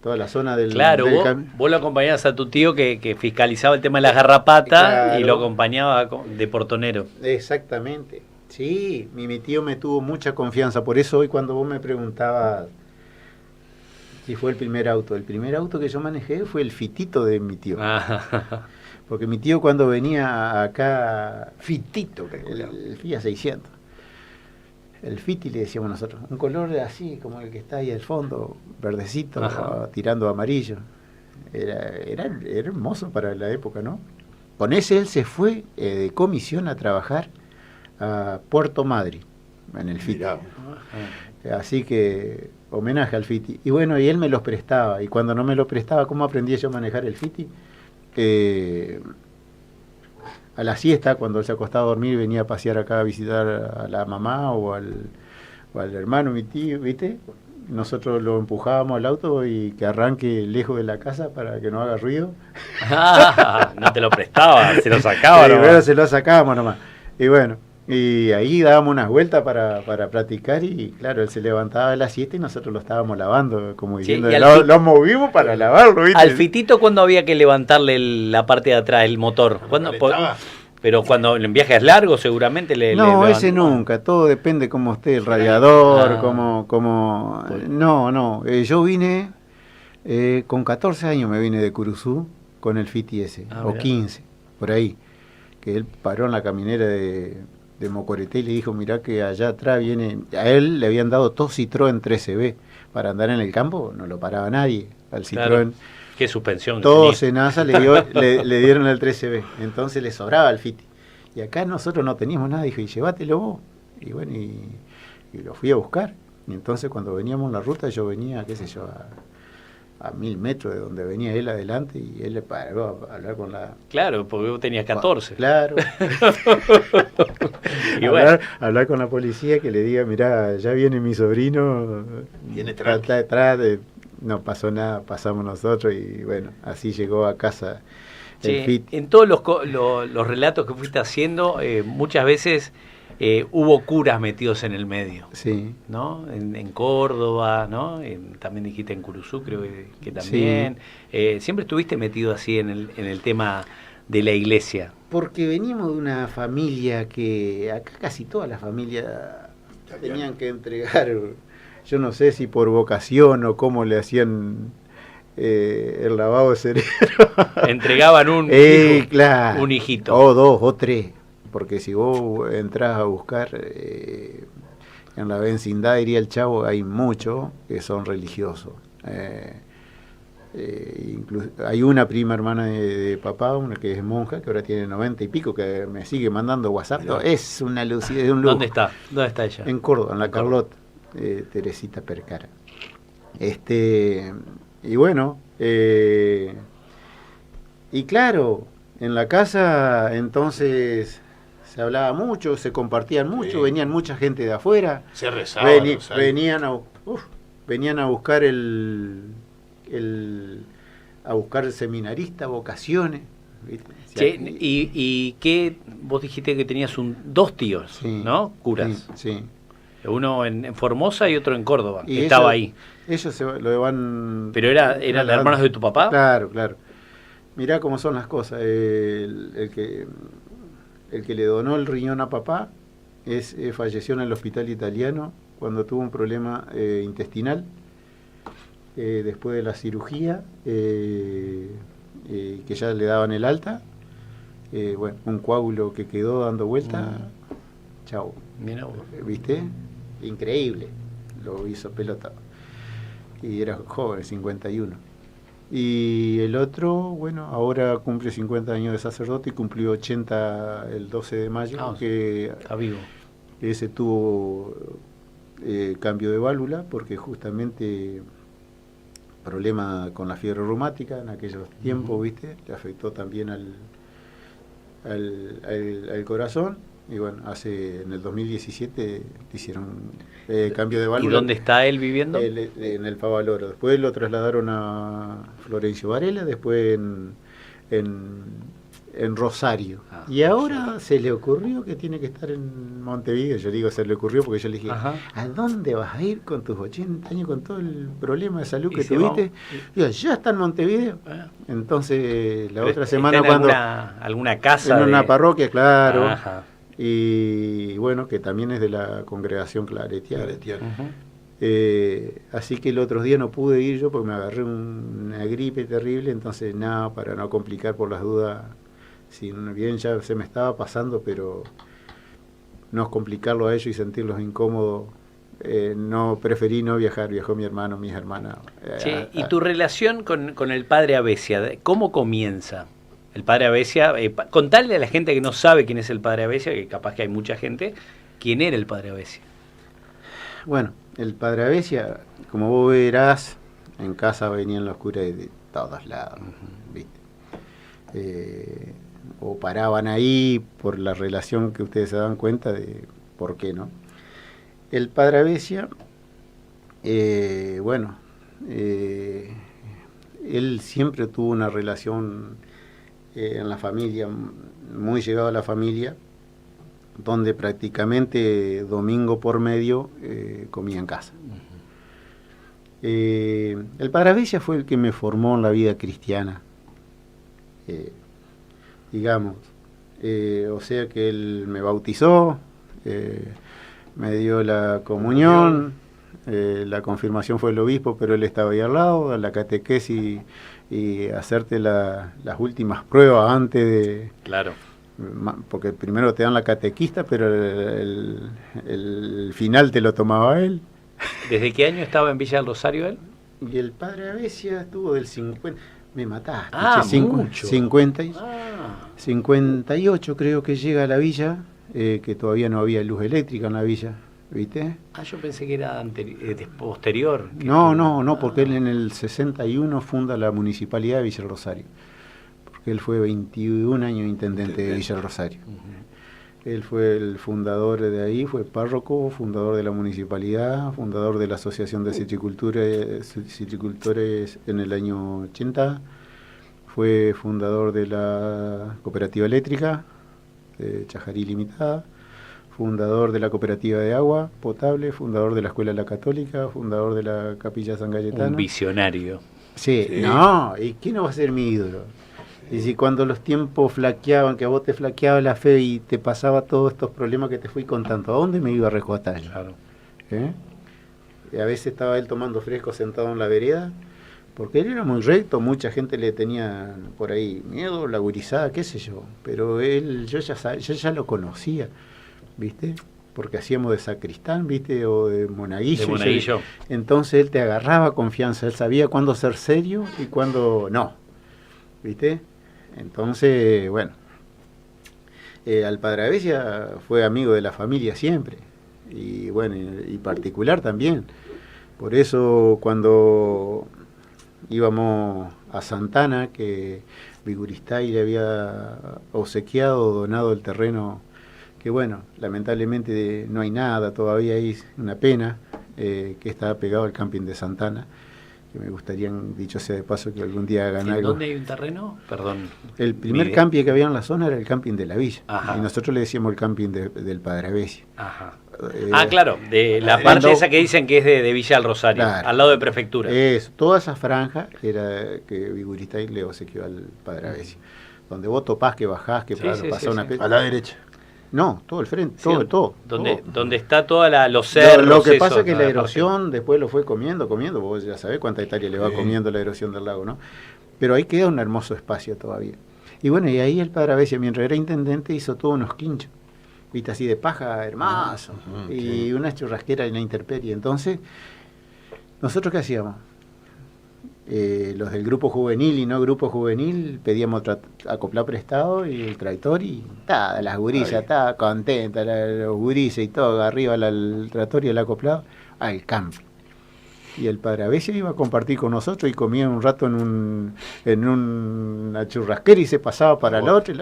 toda la zona del... Claro, vos lo acompañabas a tu tío que fiscalizaba el tema de las garrapatas, claro. Y lo acompañaba de portonero. Exactamente, sí, mi tío me tuvo mucha confianza, por eso hoy cuando vos me preguntabas si fue el primer auto que yo manejé fue el Fitito de mi tío. Porque mi tío cuando venía acá... Fitito, el Fiat 600. El Fiti le decíamos nosotros. Un color así como el que está ahí al fondo, verdecito, tirando amarillo. Era hermoso para la época, ¿no? Con ese él se fue de comisión a trabajar a Puerto Madryn, en el Fiti. Así que, homenaje al Fiti. Y bueno, y él me los prestaba. Y cuando no me los prestaba, ¿cómo aprendí yo a manejar el Fiti? A la siesta, cuando él se acostaba a dormir, venía a pasear acá a visitar a la mamá o al hermano, mi tío, ¿viste? Nosotros lo empujábamos al auto y que arranque lejos de la casa para que no haga ruido. No te lo prestaba, se lo sacaba nomás. Bueno, se lo sacábamos nomás. Y bueno, y ahí dábamos unas vueltas para practicar y claro, él se levantaba de la siesta y nosotros lo estábamos lavando, como diciendo, lo movimos para lavarlo, ¿viste? Al Fitito, ¿cuándo había que levantarle la parte de atrás, el motor? Pero cuando en viajes largos seguramente ese nunca, todo depende cómo esté el radiador, como yo vine con 14 años, me vine de Curuzú con el Fiti ese, o 15, por ahí, que él paró en la caminera de Mocoreté y le dijo, mirá que allá atrás viene, a él le habían dado todo Citroën 13B, para andar en el campo no lo paraba nadie, al Citroën. Claro. Qué suspensión. Todo Senasa le dieron el 13B, entonces le sobraba al Fiti. Y acá nosotros no teníamos nada, dijo, y llévatelo vos. Y bueno, y lo fui a buscar. Y entonces cuando veníamos en la ruta, yo venía, qué sé yo, a 1000 metros de donde venía él adelante, y él le paró a hablar con la... Claro, porque vos tenías 14. Claro. Y bueno. hablar con la policía, que le diga, mirá, ya viene mi sobrino, viene detrás, no pasó nada, pasamos nosotros, y bueno, así llegó a casa el FIT. En todos los relatos que fuiste haciendo, muchas veces hubo curas metidos en el medio. Sí. ¿No? En Córdoba, ¿no? También dijiste en Curuzú, creo que también. Sí. Siempre estuviste metido así en el tema de la iglesia. Porque venimos de una familia que, acá casi todas las familias tenían que entregar, yo no sé si por vocación o cómo le hacían el lavado de cerebro. Entregaban un hijo, claro, un hijito. O 2 o 3, porque si vos entras a buscar en la vecindad, diría el Chavo, hay muchos que son religiosos. Hay una prima hermana de papá, una que es monja, que ahora tiene 90 y pico, que me sigue mandando WhatsApp. No, es una lucidez de un lujo. ¿Dónde está ella? En Córdoba, en la Carlot, Teresita Percara. Y bueno, y claro, en la casa entonces se hablaba mucho, se compartían mucho, venían mucha gente de afuera. Se rezaba. Venían a buscar a buscar seminaristas, vocaciones. Che, y que vos dijiste que tenías 2 tíos, sí, ¿no? Curas. Sí. Uno en Formosa y otro en Córdoba, que estaba ahí. Ellos lo van... ¿Pero eran hermanos de tu papá? Claro. Mirá cómo son las cosas. El que le donó el riñón a papá falleció en el hospital italiano cuando tuvo un problema intestinal. Después de la cirugía, que ya le daban el alta, un coágulo que quedó dando vuelta, chau. Mirá vos. ¿Viste? Increíble, lo hizo pelota. Y era joven, 51. Y el otro, bueno, ahora cumple 50 años de sacerdote y cumplió 80 el 12 de mayo, que está vivo. Ese tuvo cambio de válvula, porque justamente... problema con la fiebre reumática en aquellos tiempos, ¿viste? Le afectó también al corazón. Y bueno, en el 2017 le hicieron cambio de válvula. ¿Y dónde está él viviendo? En el Favaloro. Después lo trasladaron a Florencio Varela, después en Rosario. Y ahora se le ocurrió que tiene que estar en Montevideo. Yo digo, se le ocurrió porque yo le dije, ¿a dónde vas a ir con tus 80 años, con todo el problema de salud que tuviste? Digo, ya está en Montevideo. Entonces, la otra semana cuando... ¿Alguna casa? En una parroquia, claro. Y bueno, que también es de la congregación claretiana. Así que el otro día no pude ir yo porque me agarré una gripe terrible, entonces nada, para no complicar por las dudas... Si bien ya se me estaba pasando, pero no complicarlo a ellos y sentirlos incómodos, preferí no viajar. Viajó mi hermano, mis hermanas. ¿Y tu relación con el padre Abesia, cómo comienza? El padre Abesia, contale a la gente que no sabe quién es el padre Abesia, que capaz que hay mucha gente, ¿quién era el padre Abesia? Bueno, el padre Abesia, como vos verás, en casa venían los curas de todos lados, ¿viste? O paraban ahí por la relación que ustedes se dan cuenta de por qué, ¿no? El padre Abesia, él siempre tuvo una relación en la familia, muy llegado a la familia, donde prácticamente domingo por medio comía en casa. El padre Abesia fue el que me formó en la vida cristiana. Digamos, o sea que él me bautizó, me dio la comunión, la confirmación fue el obispo, pero él estaba ahí al lado, la catequesis y hacerte las últimas pruebas antes de... Claro. Porque primero te dan la catequista, pero el final te lo tomaba él. ¿Desde qué año estaba en Villa del Rosario él? Y el padre Abesia estuvo del 50... Me mataste. Mucho. 58 creo que llega a la villa, que todavía no había luz eléctrica en la villa. ¿viste? Yo pensé que era posterior. No, porque él en el 61 funda la Municipalidad de Villa El Rosario, porque él fue 21 años intendente de Villa El Rosario. Él fue el fundador de ahí, fue párroco, fundador de la municipalidad, fundador de la Asociación de Citricultores en el año 80, fue fundador de la Cooperativa Eléctrica de Chajarí Limitada, fundador de la Cooperativa de Agua Potable, fundador de la Escuela La Católica, fundador de la Capilla San Cayetano. Un visionario. Sí, no, ¿y quién no va a ser mi ídolo? Y si cuando los tiempos flaqueaban, que a vos te flaqueaba la fe y te pasaba todos estos problemas que te fui contando, ¿a dónde me iba a resguardar yo? Claro. Y a veces estaba él tomando fresco sentado en la vereda, porque él era muy recto, mucha gente le tenía por ahí miedo, la gurizada, qué sé yo, pero yo ya lo conocía, ¿viste? Porque hacíamos de sacristán, ¿viste? O de monaguillo. De monaguillo. Entonces él te agarraba confianza, él sabía cuándo ser serio y cuándo no, ¿viste? Entonces, bueno, al Padre Abesia fue amigo de la familia siempre, y bueno, y particular también. Por eso cuando íbamos a Santana, que Viguristay le había obsequiado, donado el terreno, que bueno, lamentablemente no hay nada todavía, ahí una pena, que está pegado al camping de Santana, que me gustaría, dicho sea de paso, que algún día hagan algo. ¿Dónde hay un terreno? Perdón. El primer camping que había en la zona era el camping de la villa. Ajá. Y nosotros le decíamos el camping del Padre Abesia. Ajá. Claro, de la parte esa que dicen que es de Villa El Rosario, claro, al lado de Prefectura. Toda esa franja era que Viguristay le obsequió al Padre Abesia. Donde vos topás, que bajás, que pasás una... A la derecha. No, todo el frente, sí, todo. Donde está toda los cerros. Lo que pasa es que la erosión después lo fue comiendo, vos ya sabés cuánta hectárea le va comiendo la erosión del lago, ¿no? Pero ahí queda un hermoso espacio todavía. Y bueno, y ahí el Padre Abesia, mientras era intendente, hizo todos unos quinchos, viste, así de paja, hermoso, y una churrasquera en la intemperie. Entonces, ¿nosotros qué hacíamos? Los del grupo juvenil y no grupo juvenil pedíamos acoplar prestado y el tractor y las gurisas, estaba contenta, los gurises y todo, arriba el tractor y el acoplado, al campo. Y el Padre Abesia iba a compartir con nosotros y comía un rato en una churrasquera y se pasaba para el otro.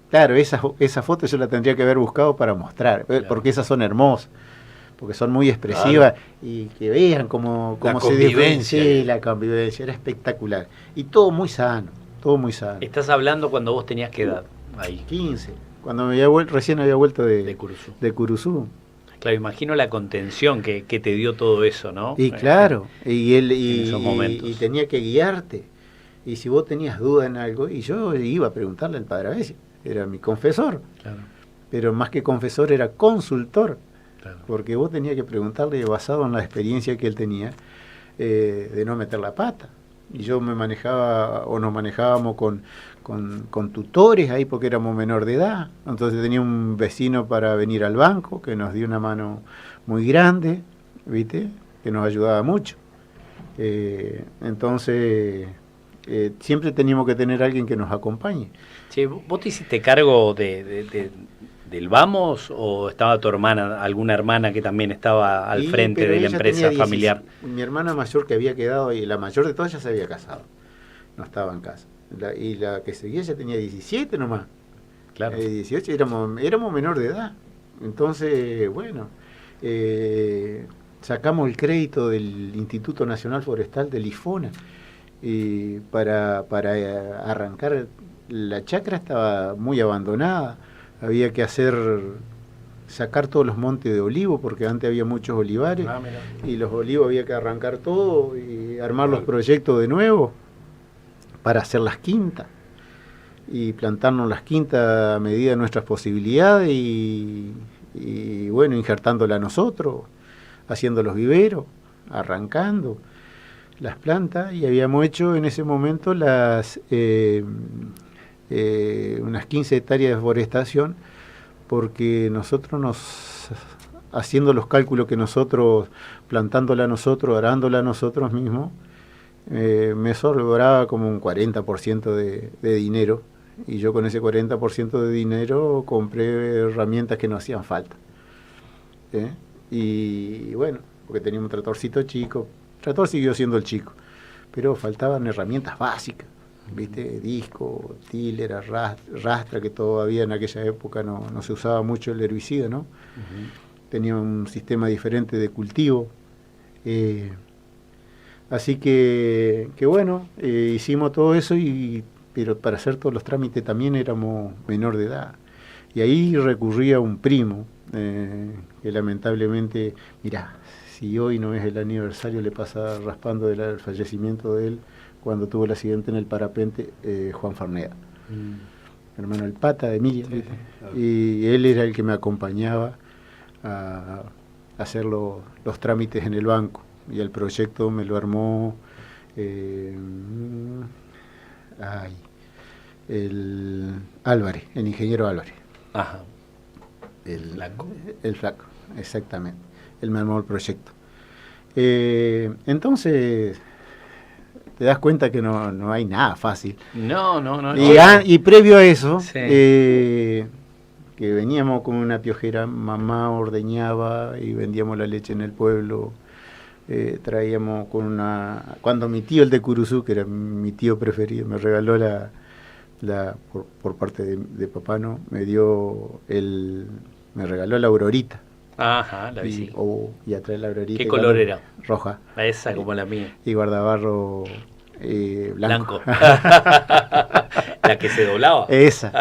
Claro, esa foto yo la tendría que haber buscado para mostrar, porque esas son hermosas, porque son muy expresivas, y que vean cómo se diferencia. Sí, la convivencia, era espectacular. Y todo muy sano. ¿Estás hablando cuando vos tenías qué edad? Ahí. 15, cuando recién había vuelto de Curuzú. Claro, imagino la contención que te dio todo eso, ¿no? Y claro, y esos momentos. Y tenía que guiarte. Y si vos tenías duda en algo, y yo iba a preguntarle al Padre Abesia, era mi confesor. Claro. Pero más que confesor era consultor. Claro. Porque vos tenías que preguntarle, basado en la experiencia que él tenía, de no meter la pata. Y yo me manejaba, o nos manejábamos con tutores ahí porque éramos menor de edad. Entonces tenía un vecino para venir al banco que nos dio una mano muy grande, ¿viste? Que nos ayudaba mucho. Entonces siempre teníamos que tener alguien que nos acompañe. Che, ¿vos te hiciste cargo del Vamos o estaba tu hermana, alguna hermana que también estaba al frente de la empresa familiar? Mi hermana mayor que había quedado, y la mayor de todas ya se había casado, no estaba en casa. Y la que seguía ya tenía 17 nomás. Claro. 18, éramos menor de edad. Entonces, bueno, sacamos el crédito del Instituto Nacional Forestal del IFONA para arrancar. La chacra estaba muy abandonada. Había que sacar todos los montes de olivo, porque antes había muchos olivares, y los olivos había que arrancar todo y armar los proyectos de nuevo para hacer las quintas y plantarnos las quintas a medida de nuestras posibilidades y bueno, injertándola nosotros, haciendo los viveros, arrancando las plantas, y habíamos hecho en ese momento unas 15 hectáreas de deforestación, porque nosotros haciendo los cálculos que nosotros, plantándola nosotros, arándola nosotros mismos, me sobraba como un 40% de dinero, y yo con ese 40% de dinero compré herramientas que no hacían falta. Y bueno, porque teníamos un tratorcito chico, el trator siguió siendo el chico, pero faltaban herramientas básicas, ¿viste? Disco, tiller, rastra, que todavía en aquella época no se usaba mucho el herbicida, ¿no? Tenía un sistema diferente de cultivo. Así que bueno, hicimos todo eso, pero para hacer todos los trámites también éramos menor de edad. Y ahí recurrí a un primo, que lamentablemente, mirá, si hoy no es el aniversario, le pasa raspando el fallecimiento de él cuando tuvo el accidente en el parapente, Juan Farneda, hermano el pata de Miriam, sí, claro. Y él era el que me acompañaba a hacer los trámites en el banco, y el proyecto me lo armó el Álvarez, el ingeniero Álvarez. Ajá. El flaco, exactamente. Él me armó el proyecto. Entonces, te das cuenta que no hay nada fácil. No. Y previo a eso, sí, que veníamos con una piojera, mamá ordeñaba y vendíamos la leche en el pueblo. Traíamos con cuando mi tío, el de Curuzú, que era mi tío preferido, me regaló por parte de papá, ¿no? Me regaló la Aurorita. Ajá, la bici. Y atrás la Aurorita. ¿Qué color era? Roja. Esa, como la mía. Y guardabarro blanco. La que se doblaba. Esa.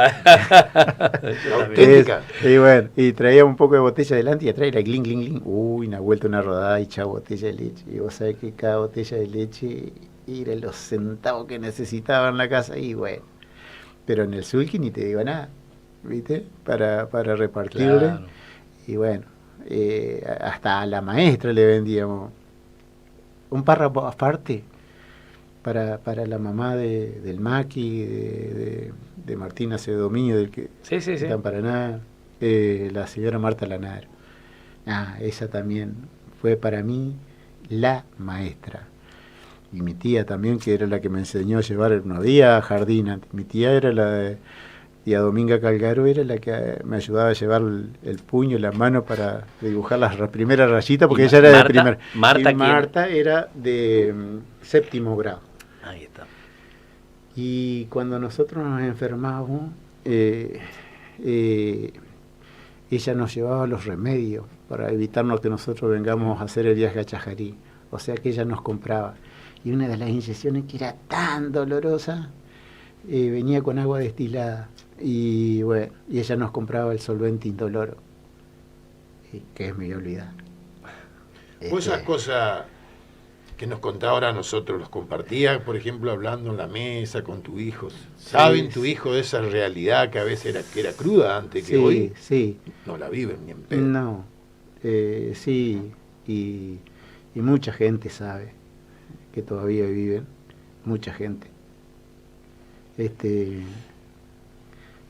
Auténtica. Y bueno, y traía un poco de botella delante y atrás era glin, glin, glin. Uy, una vuelta, una rodada y chao, botella de leche. Y vos sabés que cada botella de leche era los centavos que necesitaba en la casa y bueno. Pero en el Sulky ni te digo nada, ¿viste? Para repartirle. Claro. Y bueno, hasta a la maestra le vendíamos un párrafo aparte para la mamá del Maqui, de Martina Cedominio, del que está en Paraná, la señora Marta Lanaro. Esa también fue para mí la maestra. Y mi tía también, que era la que me enseñó a llevar, no había jardín antes. Mi tía era tía Dominga Calgaro, era la que me ayudaba a llevar el puño, la mano para dibujar las primeras rayitas, porque ella era de primer. Marta era de séptimo grado. Ahí está. Y cuando nosotros nos enfermábamos, ella nos llevaba los remedios para evitarnos que nosotros vengamos a hacer el viaje a Chajarí. O sea que ella nos compraba. Y una de las inyecciones que era tan dolorosa, venía con agua destilada. Y bueno, y ella nos compraba el solvente indoloro, que es me voy a olvidar. Pues esas cosas que nos contaba ahora a nosotros, los compartías, por ejemplo, hablando en la mesa con tus hijos. ¿Saben tu hijo de esa realidad que a veces era cruda antes que hoy? Sí. No la viven ni en pedo. No, sí, y mucha gente sabe que todavía viven, mucha gente.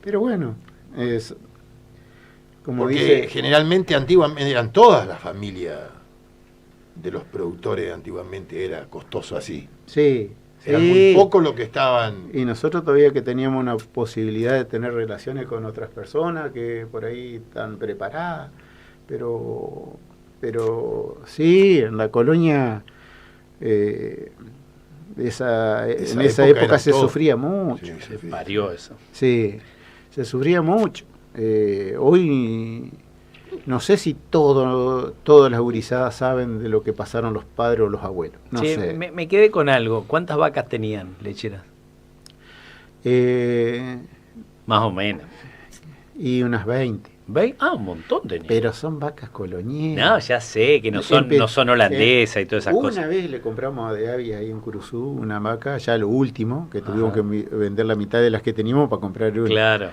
Pero bueno, es como porque dice, generalmente antiguamente eran todas las familias de los productores, antiguamente era costoso así. Sí. Eran muy pocos los que estaban. Y nosotros todavía que teníamos una posibilidad de tener relaciones con otras personas que por ahí están preparadas, pero sí, en la colonia en esa época se sufría mucho. Sí, se parió eso. Sí, se sufría mucho. Hoy no sé si todas las gurizadas saben de lo que pasaron los padres o los abuelos. No sé. Me quedé con algo. ¿Cuántas vacas tenían, lecheras? Más o menos. Y unas 20. Un montón tenían. Pero son vacas coloniales. No, ya sé, que no son holandesas y todas esas cosas. Una vez le compramos a De Avia ahí en Curuzú una vaca, ya lo último, que tuvimos que vender la mitad de las que teníamos para comprar una. Claro.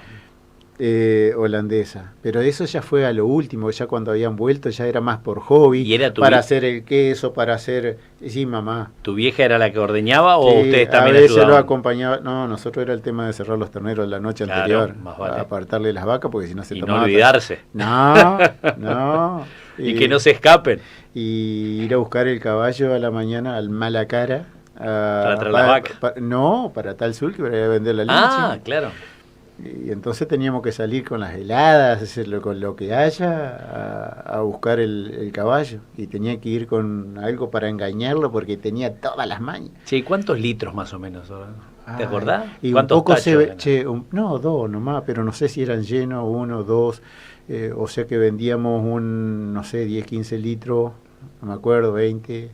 Holandesa, pero eso ya fue a lo último, ya cuando habían vuelto ya era más por hobby, ¿Y era para hacer el queso, para hacer, sí, mamá. ¿Tu vieja era la que ordeñaba o ustedes también a veces ayudaban? lo acompañaba, no, nosotros era el tema de cerrar los terneros la noche anterior, vale. apartarle las vacas porque si no se tomaba. Y no olvidarse. No. Y que no se escapen. Y ir a buscar el caballo a la mañana al Malacara. Para traer la vaca. Para Tal Sur, que para vender la leche. Claro. Y entonces teníamos que salir con las heladas, con lo que haya, a buscar el caballo y tenía que ir con algo para engañarlo porque tenía todas las mañas. Sí, ¿cuántos litros más o menos? ¿Te acordás? Y un poco no, 2 nomás, pero no sé si eran llenos, 1, 2, o sea que vendíamos no sé, 10, 15 litros, no me acuerdo, 20,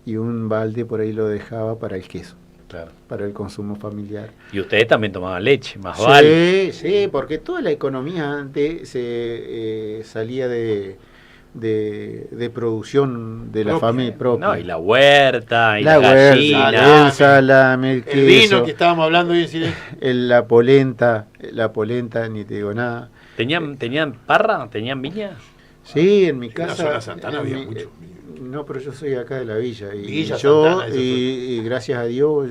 y un balde por ahí lo dejaba para el queso. Claro. Para el consumo familiar. Y ustedes también tomaban leche, más vale. Sí, porque toda la economía antes se salía de producción de la familia propia. No, y la huerta, y la gallina, el salame, el queso, vino que estábamos hablando hoy en la polenta, ni te digo nada. ¿Tenían parra? ¿Tenían viña? Sí, en mi casa. En la zona Santana había mucho. No, pero yo soy acá de la villa. Santana, y gracias a Dios,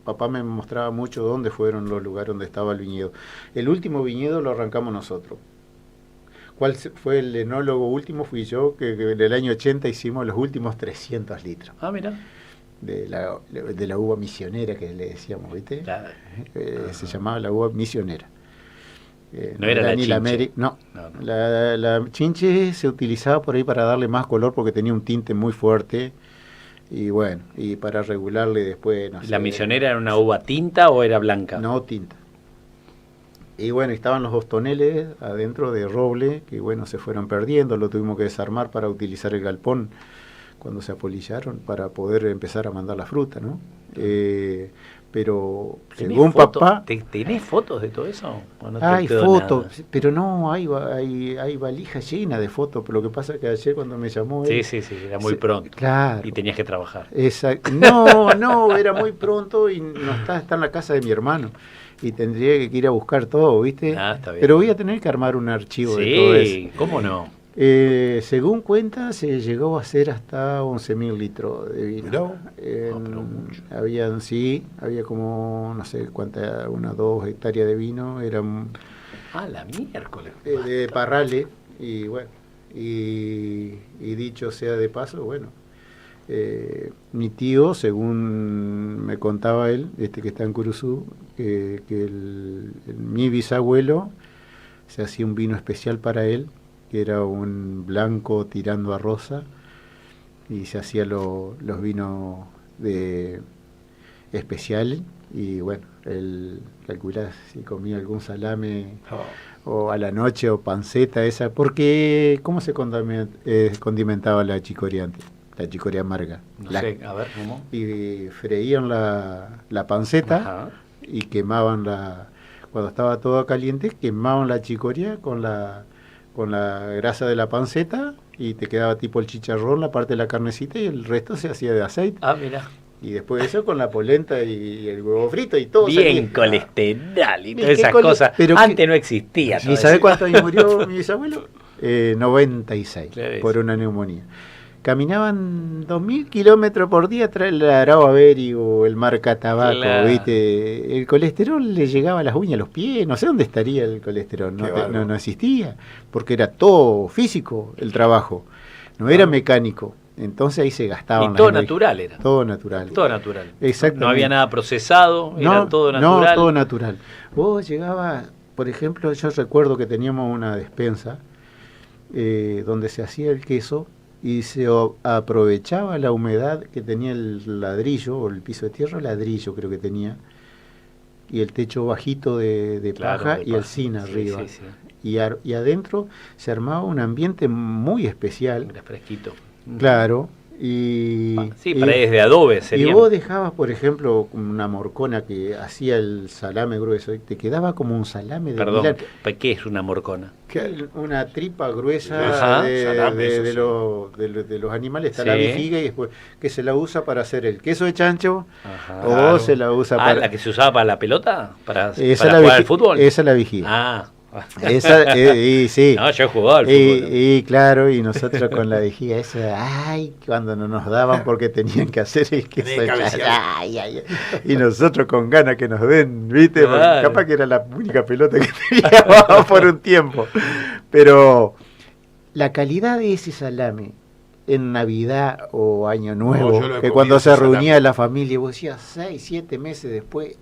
papá me mostraba mucho dónde fueron los lugares donde estaba el viñedo. El último viñedo lo arrancamos nosotros. ¿Cuál fue el enólogo último? Fui yo, que en el año 80 hicimos los últimos 300 litros. Ah, mira. De la uva misionera que le decíamos, ¿viste? Claro. Se llamaba la uva misionera. No era la chinche. No. La chinche se utilizaba por ahí para darle más color porque tenía un tinte muy fuerte y bueno, y para regularle después, no sé. ¿La misionera era una uva tinta o era blanca? No, tinta. Y bueno, estaban los 2 toneles adentro de roble que bueno, se fueron perdiendo, lo tuvimos que desarmar para utilizar el galpón cuando se apolillaron para poder empezar a mandar la fruta, ¿no? Pero según papá... ¿Tenés fotos de todo eso? No hay fotos, pero no, hay valijas llenas de fotos. Pero lo que pasa es que ayer cuando me llamó... Sí, era muy pronto. Claro. Y tenías que trabajar. Exacto. No, era muy pronto y no está en la casa de mi hermano. Y tendría que ir a buscar todo, ¿viste? Está bien. Pero voy a tener que armar un archivo de todo eso. Sí, ¿cómo no? Según cuenta, se llegó a hacer hasta 11.000 litros de vino. Había como, no sé cuánta, 2 hectáreas de vino. Eran la miércoles. De parrales. Y bueno, y dicho sea de paso, bueno, mi tío, según me contaba él, que está en Curuzú, que mi bisabuelo se hacía un vino especial para él, que era un blanco tirando a rosa, y se hacía los vinos especiales, y bueno, él calculaba si comía algún salame o a la noche o panceta esa, porque ¿cómo se condimentaba la chicoria antes? La chicoria amarga. No sé, a ver, ¿cómo? Y freían la panceta. Ajá. Y quemaban cuando estaba todo caliente, quemaban la chicoria con la grasa de la panceta y te quedaba tipo el chicharrón, la parte de la carnecita, y el resto se hacía de aceite. Ah, mira. Y después de eso con la polenta y el huevo frito y todo. Bien colesterol y todas esas cosas. Pero antes no existía. ¿Y sabés cuántos años murió mi bisabuelo? 96, claro, por una neumonía. Caminaban 2.000 kilómetros por día tras el Arao Averi o el Marca Tabaco, claro. ¿Viste? El colesterol le llegaba a las uñas, a los pies, no sé dónde estaría el colesterol, no existía, porque era todo físico el trabajo, no era mecánico. Entonces ahí se gastaban. Y todo natural era. Todo natural. Todo natural. Exactamente. No había nada procesado, era todo natural. No, todo natural. Vos llegabas, por ejemplo, yo recuerdo que teníamos una despensa donde se hacía el queso y se aprovechaba la humedad que tenía el ladrillo, o el piso de tierra, ladrillo creo que tenía, y el techo bajito de paja y el zinc arriba. Sí. Y adentro se armaba un ambiente muy especial. Era fresquito. Claro. paredes de adobe serían. Y vos dejabas, por ejemplo, una morcona que hacía el salame grueso y te quedaba como un salame de Perdón, ¿qué es una morcona? Una tripa gruesa de los animales, está la vejiga y después que se la usa para hacer el queso de chancho. Ajá, o se la usa para... ¿la que se usaba para la pelota? ¿Para jugar al fútbol? Esa es la vejiga. Ah. Esa, sí. No, yo jugaba al fútbol. Y claro, y nosotros con la vejiga esa, cuando no nos daban porque tenían que hacer el queso de chancho. Y nosotros con ganas que nos den, ¿viste? Claro. Capaz que era la única pelota que teníamos por un tiempo. Pero la calidad de ese salame en Navidad o Año Nuevo, que cuando se reunía la familia, vos decías 6, 7 meses después,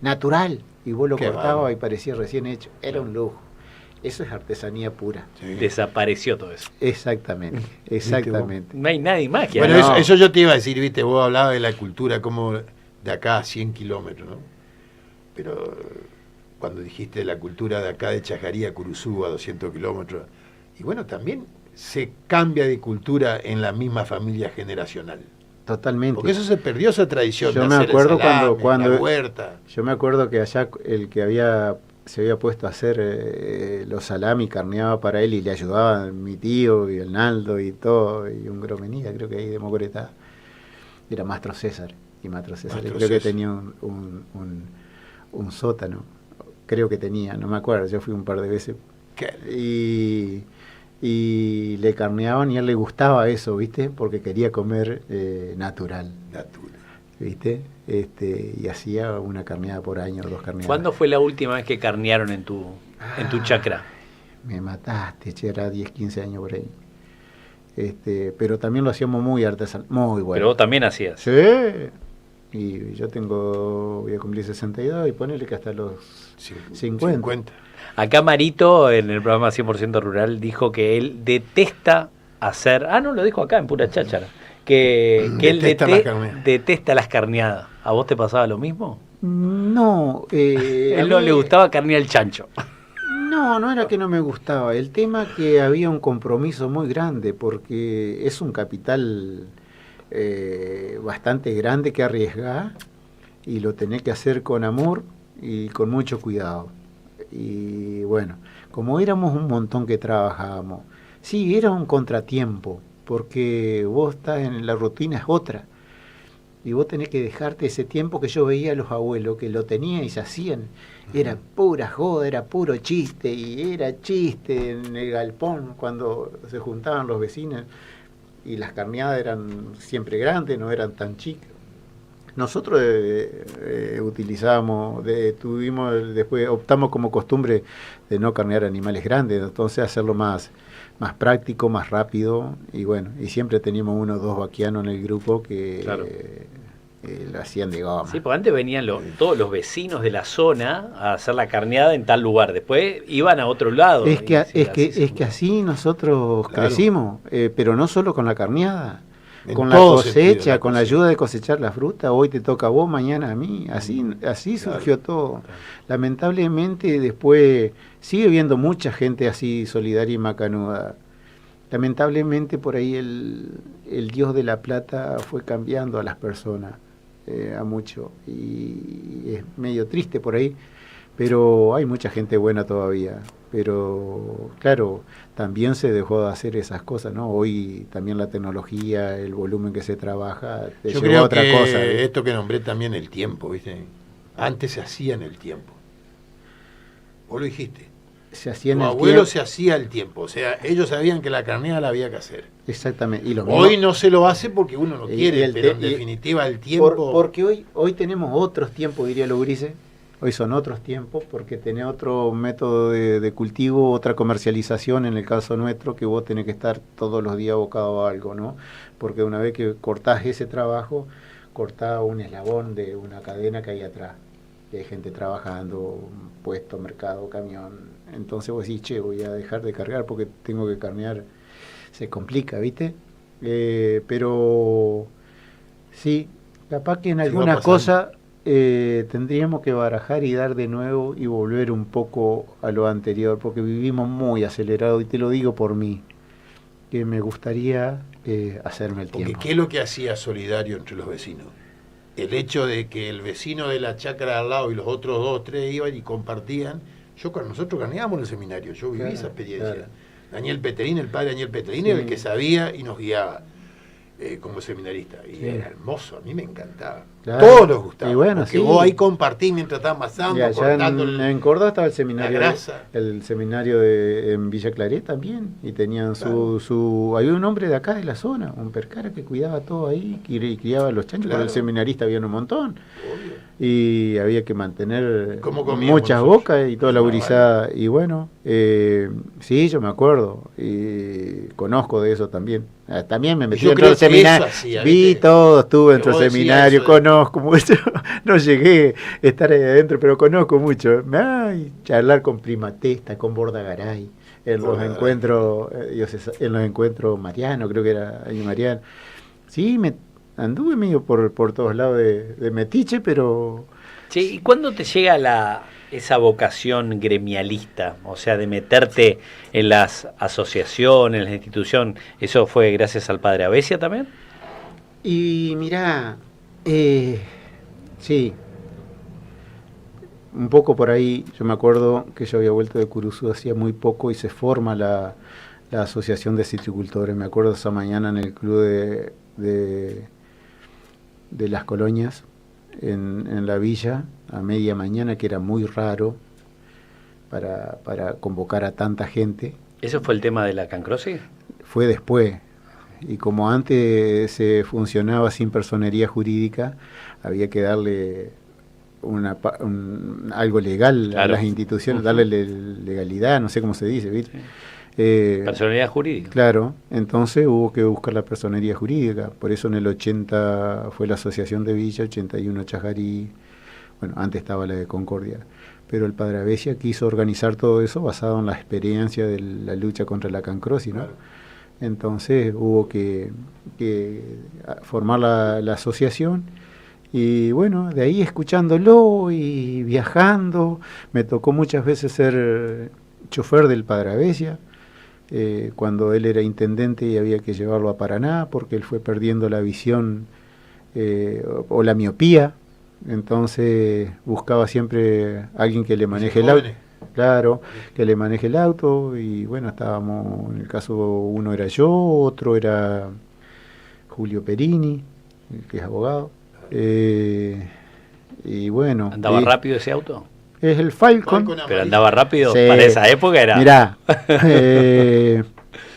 natural, y vos lo cortabas y parecía recién hecho, era un lujo. Eso es artesanía pura. Sí. Desapareció todo eso. Exactamente. No hay nadie más que bueno, eso yo te iba a decir, viste, vos hablabas de la cultura como de acá a 100 kilómetros, ¿no? Pero cuando dijiste la cultura de acá de Chajarí, Curuzú, a 200 kilómetros, y bueno, también se cambia de cultura en la misma familia generacional. Totalmente. Porque eso se perdió, esa tradición. Yo de me hacer acuerdo el salame, cuando la huerta. Yo me acuerdo que allá el que se había puesto a hacer los salami, carneaba para él y le ayudaban mi tío y el Naldo y todo, y un gromenía, creo que ahí de Mocoretá. Era Mastro César. Y Mastro César creo que tenía un sótano. Creo que tenía, no me acuerdo, yo fui un par de veces. Y le carneaban y a él le gustaba eso, ¿viste? Porque quería comer natural. ¿Viste? Y hacía una carneada por año, 2 carneadas. ¿Cuándo fue la última vez que carnearon en tu chacra? Me mataste, era 10, 15 años por ahí. Pero también lo hacíamos muy artesanal, muy bueno. Pero vos también hacías. Sí. Y yo voy a cumplir 62 y ponele que hasta los 50. Acá Marito, en el programa 100% Rural, dijo que él detesta hacer... no, lo dijo acá en Pura Cháchara. Que él detesta las carneadas. ¿A vos te pasaba lo mismo? No. Él no le gustaba carnear el chancho. No era que no me gustaba. El tema que había un compromiso muy grande, porque es un capital bastante grande que arriesgar y lo tenés que hacer con amor y con mucho cuidado. Y bueno, como éramos un montón que trabajábamos, sí, era un contratiempo, porque vos estás en la rutina, es otra. Y vos tenés que dejarte ese tiempo que yo veía a los abuelos que lo tenían y se hacían. Era pura joda, era puro chiste, y era chiste en el galpón cuando se juntaban los vecinos. Y las carneadas eran siempre grandes, no eran tan chicas. Nosotros después optamos como costumbre de no carnear animales grandes, entonces hacerlo más práctico, más rápido, y bueno, y siempre teníamos 1 o 2 vaquianos en el grupo que lo hacían de goma. Sí, porque antes venían todos los vecinos de la zona a hacer la carneada en tal lugar, después iban a otro lado. Es que así nosotros crecimos, pero no solo con la carneada. Con la cosecha, con la ayuda de cosechar la fruta, hoy te toca a vos, mañana a mí, así surgió todo. Lamentablemente después sigue habiendo mucha gente así solidaria y macanuda. Lamentablemente por ahí el Dios de la plata fue cambiando a las personas, a mucho, y es medio triste por ahí, pero hay mucha gente buena todavía. Pero claro, también se dejó de hacer esas cosas, ¿no? Hoy también la tecnología, el volumen que se trabaja, yo creo otra cosa. Esto que nombré también, el tiempo, ¿viste? Antes se hacía en el tiempo. Vos lo dijiste. Se hacía en el tiempo. Tu abuelo se hacía el tiempo, o sea, ellos sabían que la carneada la había que hacer. Exactamente. Y hoy no se lo hace porque uno no quiere, pero en definitiva el tiempo... Porque hoy tenemos otros tiempos, diría los grises. Hoy son otros tiempos porque tenés otro método de cultivo, otra comercialización en el caso nuestro, que vos tenés que estar todos los días abocado a algo, ¿no? Porque una vez que cortás ese trabajo, cortás un eslabón de una cadena que hay atrás. Y hay gente trabajando, puesto, mercado, camión. Entonces vos decís, che, voy a dejar de cargar porque tengo que carnear. Se complica, ¿viste? Pero sí, capaz que en alguna cosa... tendríamos que barajar y dar de nuevo y volver un poco a lo anterior, porque vivimos muy acelerado, y te lo digo por mí, que me gustaría hacerme el tiempo. Porque ¿qué es lo que hacía solidario entre los vecinos? El hecho de que el vecino de la chacra de al lado y los otros 2 o 3 iban y compartían. Nosotros carneábamos en el seminario, yo viví esa experiencia. Claro. Daniel Petrín, el padre Daniel Petrín, era el que sabía y nos guiaba como seminarista. Y era hermoso, a mí me encantaba. Claro. Todos nos gustaba. Y bueno, porque vos ahí compartís mientras estabas masando, cortando en Córdoba estaba el seminario, el seminario en Villa Claret también, y tenían había un hombre de acá de la zona, un percara que cuidaba todo ahí, y criaba a los chanchos, pero el seminarista había un montón. Obvio. Y había que mantener muchas bocas y toda la gurizada. Y bueno, sí, yo me acuerdo, y conozco de eso también. También me metí Yo dentro del creo que seminario, eso hacía, vi ¿viste? todo, estuve Que dentro del vos decías seminario, eso de- conozco mucho, no llegué a estar ahí adentro, pero conozco mucho. Ay, charlar con Prima Testa, con Bordagaray, en los Bordagaray. encuentros, en los encuentros Mariano, creo que era ahí Mariano. Sí, anduve medio por todos lados de metiche, pero... Che, ¿y cuándo te llega esa vocación gremialista? O sea, de meterte en las asociaciones, en la institución. ¿Eso fue gracias al padre Avesia también? Y mirá, sí, un poco por ahí. Yo me acuerdo que yo había vuelto de Curuzú hacía muy poco y se forma la asociación de citricultores. Me acuerdo esa mañana en el club de las colonias, en la villa, a media mañana, que era muy raro para convocar a tanta gente. ¿Eso fue el tema de la cancrosis? Fue después. Y como antes se funcionaba sin personería jurídica, había que darle algo legal, claro, a las instituciones, darle legalidad, no sé cómo se dice, ¿viste? Sí. Personería jurídica. Claro, entonces hubo que buscar la personería jurídica. Por eso en el 80 fue la Asociación de Villa, 81 Chajarí, bueno, antes estaba la de Concordia. Pero el padre Avesia quiso organizar todo eso basado en la experiencia de la lucha contra la cancrosis, ¿no? Claro. Entonces hubo que formar la asociación, y bueno, de ahí escuchándolo y viajando. Me tocó muchas veces ser chofer del padre Avesia, cuando él era intendente y había que llevarlo a Paraná porque él fue perdiendo la visión o la miopía. Entonces buscaba siempre alguien que le maneje el auto. Claro, que le maneje el auto. Y bueno, estábamos, en el caso uno era yo, otro era Julio Perini, que es abogado. Y bueno. ¿Andaba rápido ese auto? Es el Falcon. Pero andaba rápido, sí. Para esa época era... Mirá,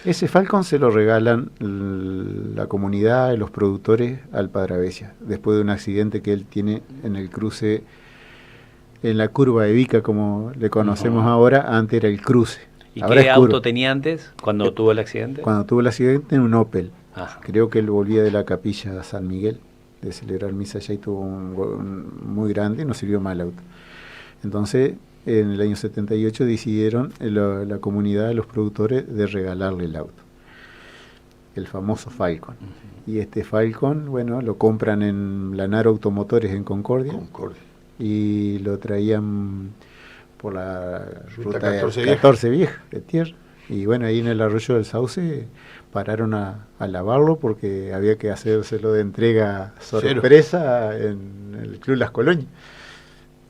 ese Falcon se lo regalan la comunidad, los productores, al padre Avesia, después de un accidente que él tiene en el cruce, en la curva de Vica, como le conocemos ahora. Antes era el cruce. ¿Y ahora qué auto tenía antes, cuando tuvo el accidente? Cuando tuvo el accidente, en un Opel. Ajá. Creo que él volvía de la capilla a San Miguel, de celebrar misa allá, y tuvo un muy grande y no sirvió mal el auto. Entonces, en el año 78 decidieron la comunidad de los productores de regalarle el auto, el famoso Falcon. Y este Falcon, bueno, lo compran en Lanaro Automotores en Concordia. Y lo traían por la ruta 14 vieja de tierra. Y bueno, ahí en el arroyo del Sauce pararon a lavarlo porque había que hacérselo de entrega sorpresa en el Club Las Colonias.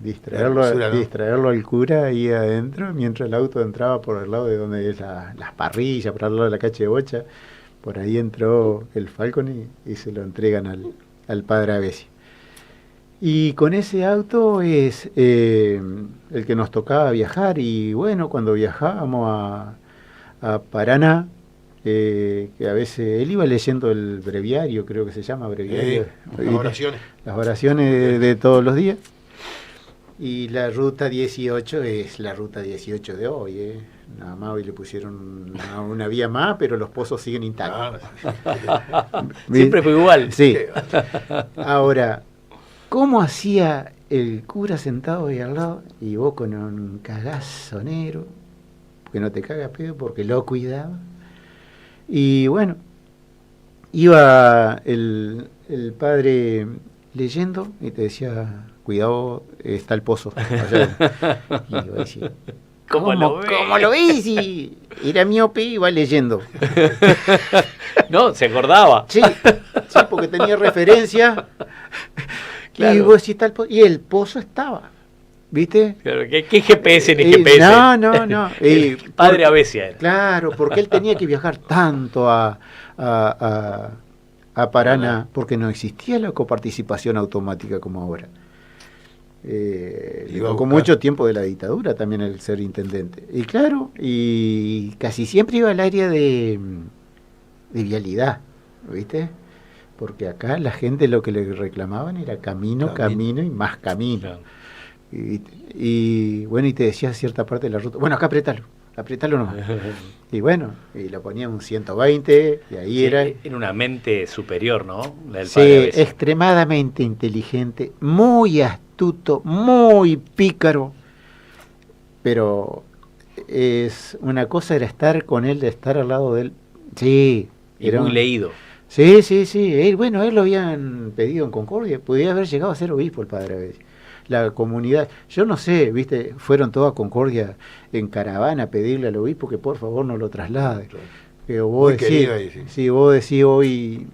Distraerlo al cura ahí adentro, mientras el auto entraba por el lado de donde es las parrillas, por el lado de la calle de Bocha. Por ahí entró el Falcon y se lo entregan al padre Avesia. Y con ese auto es el que nos tocaba viajar. Y bueno, cuando viajábamos a Paraná, que a veces él iba leyendo el breviario, creo que se llama breviario. Las oraciones de todos los días. Y la ruta 18 es la ruta 18 de hoy, nada más hoy le pusieron una vía más, pero los pozos siguen intactos. Siempre fue igual. Sí. Ahora, ¿cómo hacía el cura sentado ahí al lado y vos con un cagazo negro, que no te caga pedo porque lo cuidaba? Y bueno, iba el padre leyendo y te decía: cuidado, está el pozo allá. Y yo decía: ¿Cómo lo ves? Y era miope y iba leyendo. No, se acordaba. Sí, porque tenía referencia. Claro. Y vos decís, está el pozo. Y el pozo estaba, ¿viste? Claro, ¿qué GPS ni GPS? No. El padre Avesia era. Claro, porque él tenía que viajar tanto a Paraná, porque no existía la coparticipación automática como ahora. Con mucho tiempo de la dictadura también el ser intendente. Y claro, y casi siempre iba al área de vialidad, ¿viste? Porque acá la gente lo que le reclamaban era camino y más camino. Claro. Y bueno, y te decía cierta parte de la ruta: bueno, acá apretalo, apretalo nomás. Y bueno, y lo ponía un 120, y ahí Sí, era... Era una mente superior, ¿no? La del Sí, padre Avesio. extremadamente inteligente, muy astuto, muy pícaro, pero una cosa era estar con él, de estar al lado de él. Sí, Y muy leído. Sí, sí, sí. Bueno, él lo habían pedido en Concordia. Podía haber llegado a ser obispo el padre Avesio. La comunidad, yo no sé, viste, fueron todos a Concordia en caravana a pedirle al obispo que por favor no lo traslade. Pero vos Muy decís, querido ahí, sí. si vos decís hoy,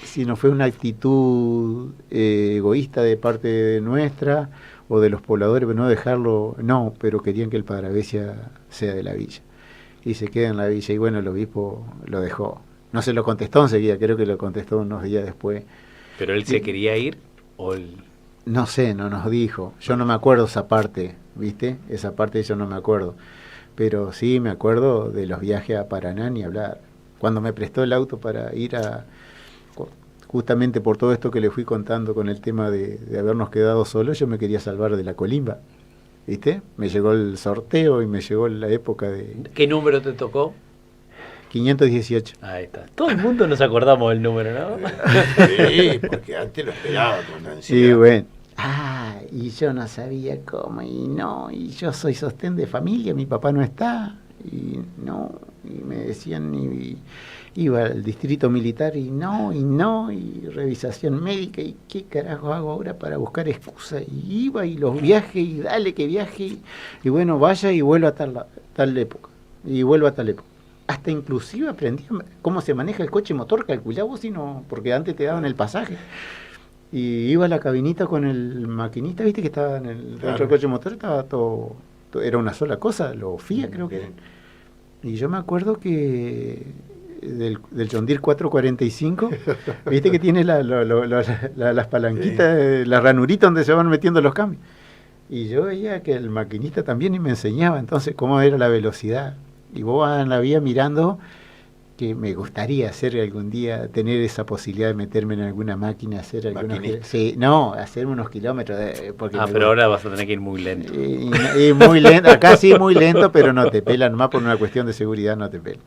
si no fue una actitud egoísta de parte de nuestra o de los pobladores, pero no dejarlo, no, pero querían que el padre Avesio sea de la villa. Y se queda en la villa, y bueno, el obispo lo dejó. No se lo contestó enseguida, creo que lo contestó unos días después. ¿Pero él se quería ir o él...? No sé, no nos dijo. Yo no me acuerdo esa parte, ¿viste? Esa parte yo no me acuerdo. Pero sí me acuerdo de los viajes a Paraná, ni hablar. Cuando me prestó el auto para ir justamente por todo esto que le fui contando con el tema de habernos quedado solos, yo me quería salvar de la colimba, ¿viste? Me llegó el sorteo y me llegó la época de... ¿Qué número te tocó? 518. Ahí está. Todo el mundo nos acordamos del número, ¿no? Sí, porque antes lo esperaba con ansiedad. Sí, bueno. Y yo no sabía cómo, y yo soy sostén de familia, mi papá no está, y me decían, iba al distrito militar, y revisación médica, y qué carajo hago ahora para buscar excusa, y iba, y los viajes, y dale que viaje, y bueno, vaya y vuelvo a tal época, y vuelvo a tal época. Hasta inclusive aprendí cómo se maneja el coche motor, calculá vos, porque antes te daban el pasaje. Y iba a la cabinita con el maquinista, viste que estaba dentro del coche motor, estaba todo, era una sola cosa, los FIA creo que eran. Y yo me acuerdo que del John Deere 445, viste que tiene las palanquitas, la ranurita donde se van metiendo los cambios. Y yo veía que el maquinista también y me enseñaba entonces cómo era la velocidad. Y vos en la vía mirando, que me gustaría hacer algún día, tener esa posibilidad de meterme en alguna máquina, hacer hacer unos kilómetros. Pero ahora vas a tener que ir muy lento. Y muy lento, acá sí muy lento, pero no te pelan, más por una cuestión de seguridad no te pelan.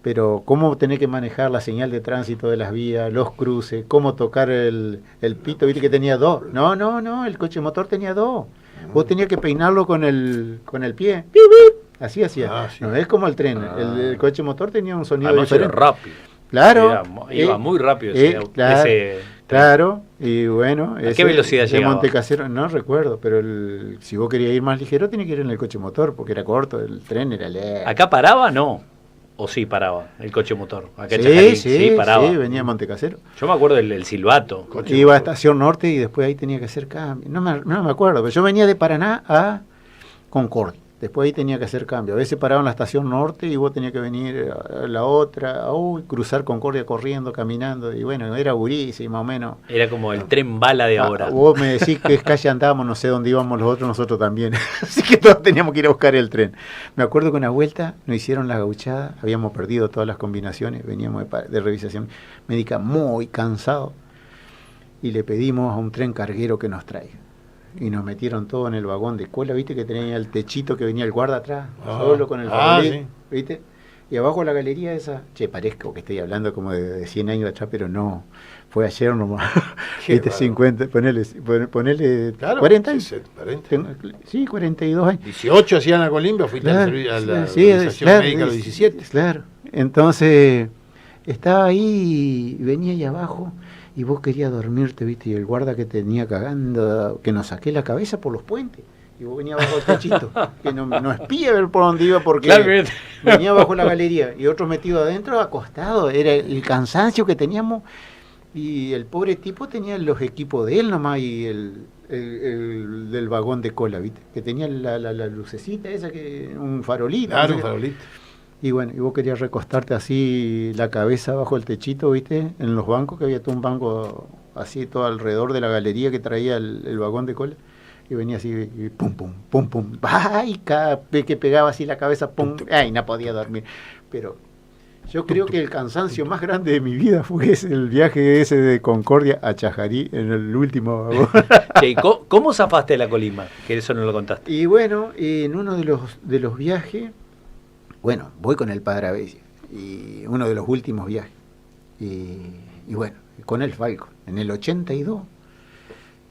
Pero cómo tener que manejar la señal de tránsito de las vías, los cruces, cómo tocar el pito, viste que tenía dos. No, el coche motor tenía dos. Vos tenías que peinarlo con el pie. ¡Bip, bip! Así hacía. Sí. No es como el tren. El coche motor tenía un sonido diferente. Era rápido. Claro. Iba muy rápido claro. Y bueno. ¿A qué velocidad llegaba? Montecasero, no recuerdo, pero si vos querías ir más ligero, tenía que ir en el coche motor, porque era corto, el tren era lento. ¿Acá paraba? No. ¿O sí paraba el coche motor? Acá sí, paraba. Sí, venía a Montecasero. Yo me acuerdo del silbato. Iba a Estación Norte y después ahí tenía que hacer cambio. No me acuerdo, pero yo venía de Paraná a Concordia. Después ahí tenía que hacer cambio. A veces paraba en la Estación Norte y vos tenías que venir a la otra, cruzar Concordia corriendo, caminando. Y bueno, era burísimo, más o menos. Era como el tren bala de ahora. Vos me decís que calle andábamos, no sé dónde íbamos los otros, nosotros también. Así que todos teníamos que ir a buscar el tren. Me acuerdo que una vuelta nos hicieron la gauchada, habíamos perdido todas las combinaciones, veníamos de revisación médica muy cansados. Y le pedimos a un tren carguero que nos traiga. Y nos metieron todo en el vagón de cola, viste que tenía el techito que venía el guarda atrás, solo con el farolín, sí. ¿Viste? Y abajo la galería esa, parezco que estoy hablando como de 100 años atrás, pero no, fue ayer nomás. ¿Viste? 50, ponele claro, 40 años. 40. Sí, 42 años. 18 hacían la colimba, fuiste a la organización médica a los 17. Claro, entonces estaba ahí y venía ahí abajo. Y vos querías dormirte, viste, y el guarda que tenía cagando, que nos saqué la cabeza por los puentes. Y vos venías bajo el techito, que no espía a ver por dónde iba, porque venía bajo la galería. Y otros metidos adentro, acostados. Era el cansancio que teníamos. Y el pobre tipo tenía los equipos de él nomás y el del vagón de cola, viste, que tenía la lucecita esa, un farolito. Claro, un farolito. Y bueno, y vos querías recostarte así la cabeza bajo el techito, ¿viste? En los bancos, que había todo un banco así todo alrededor de la galería que traía el vagón de cola. Y venía así, y pum, pum, pum, pum. ¡Ay! Cada vez que pegaba así la cabeza, pum. ¡Ay! No podía dormir. Pero yo creo que el cansancio más grande de mi vida fue el viaje ese de Concordia a Chajarí en el último vagón. Che, ¿cómo zafaste la colima? Que eso no lo contaste. Y bueno, en uno de los viajes, bueno, voy con el padre Abesia, y uno de los últimos viajes. Y bueno, con el Falcon, en el 82,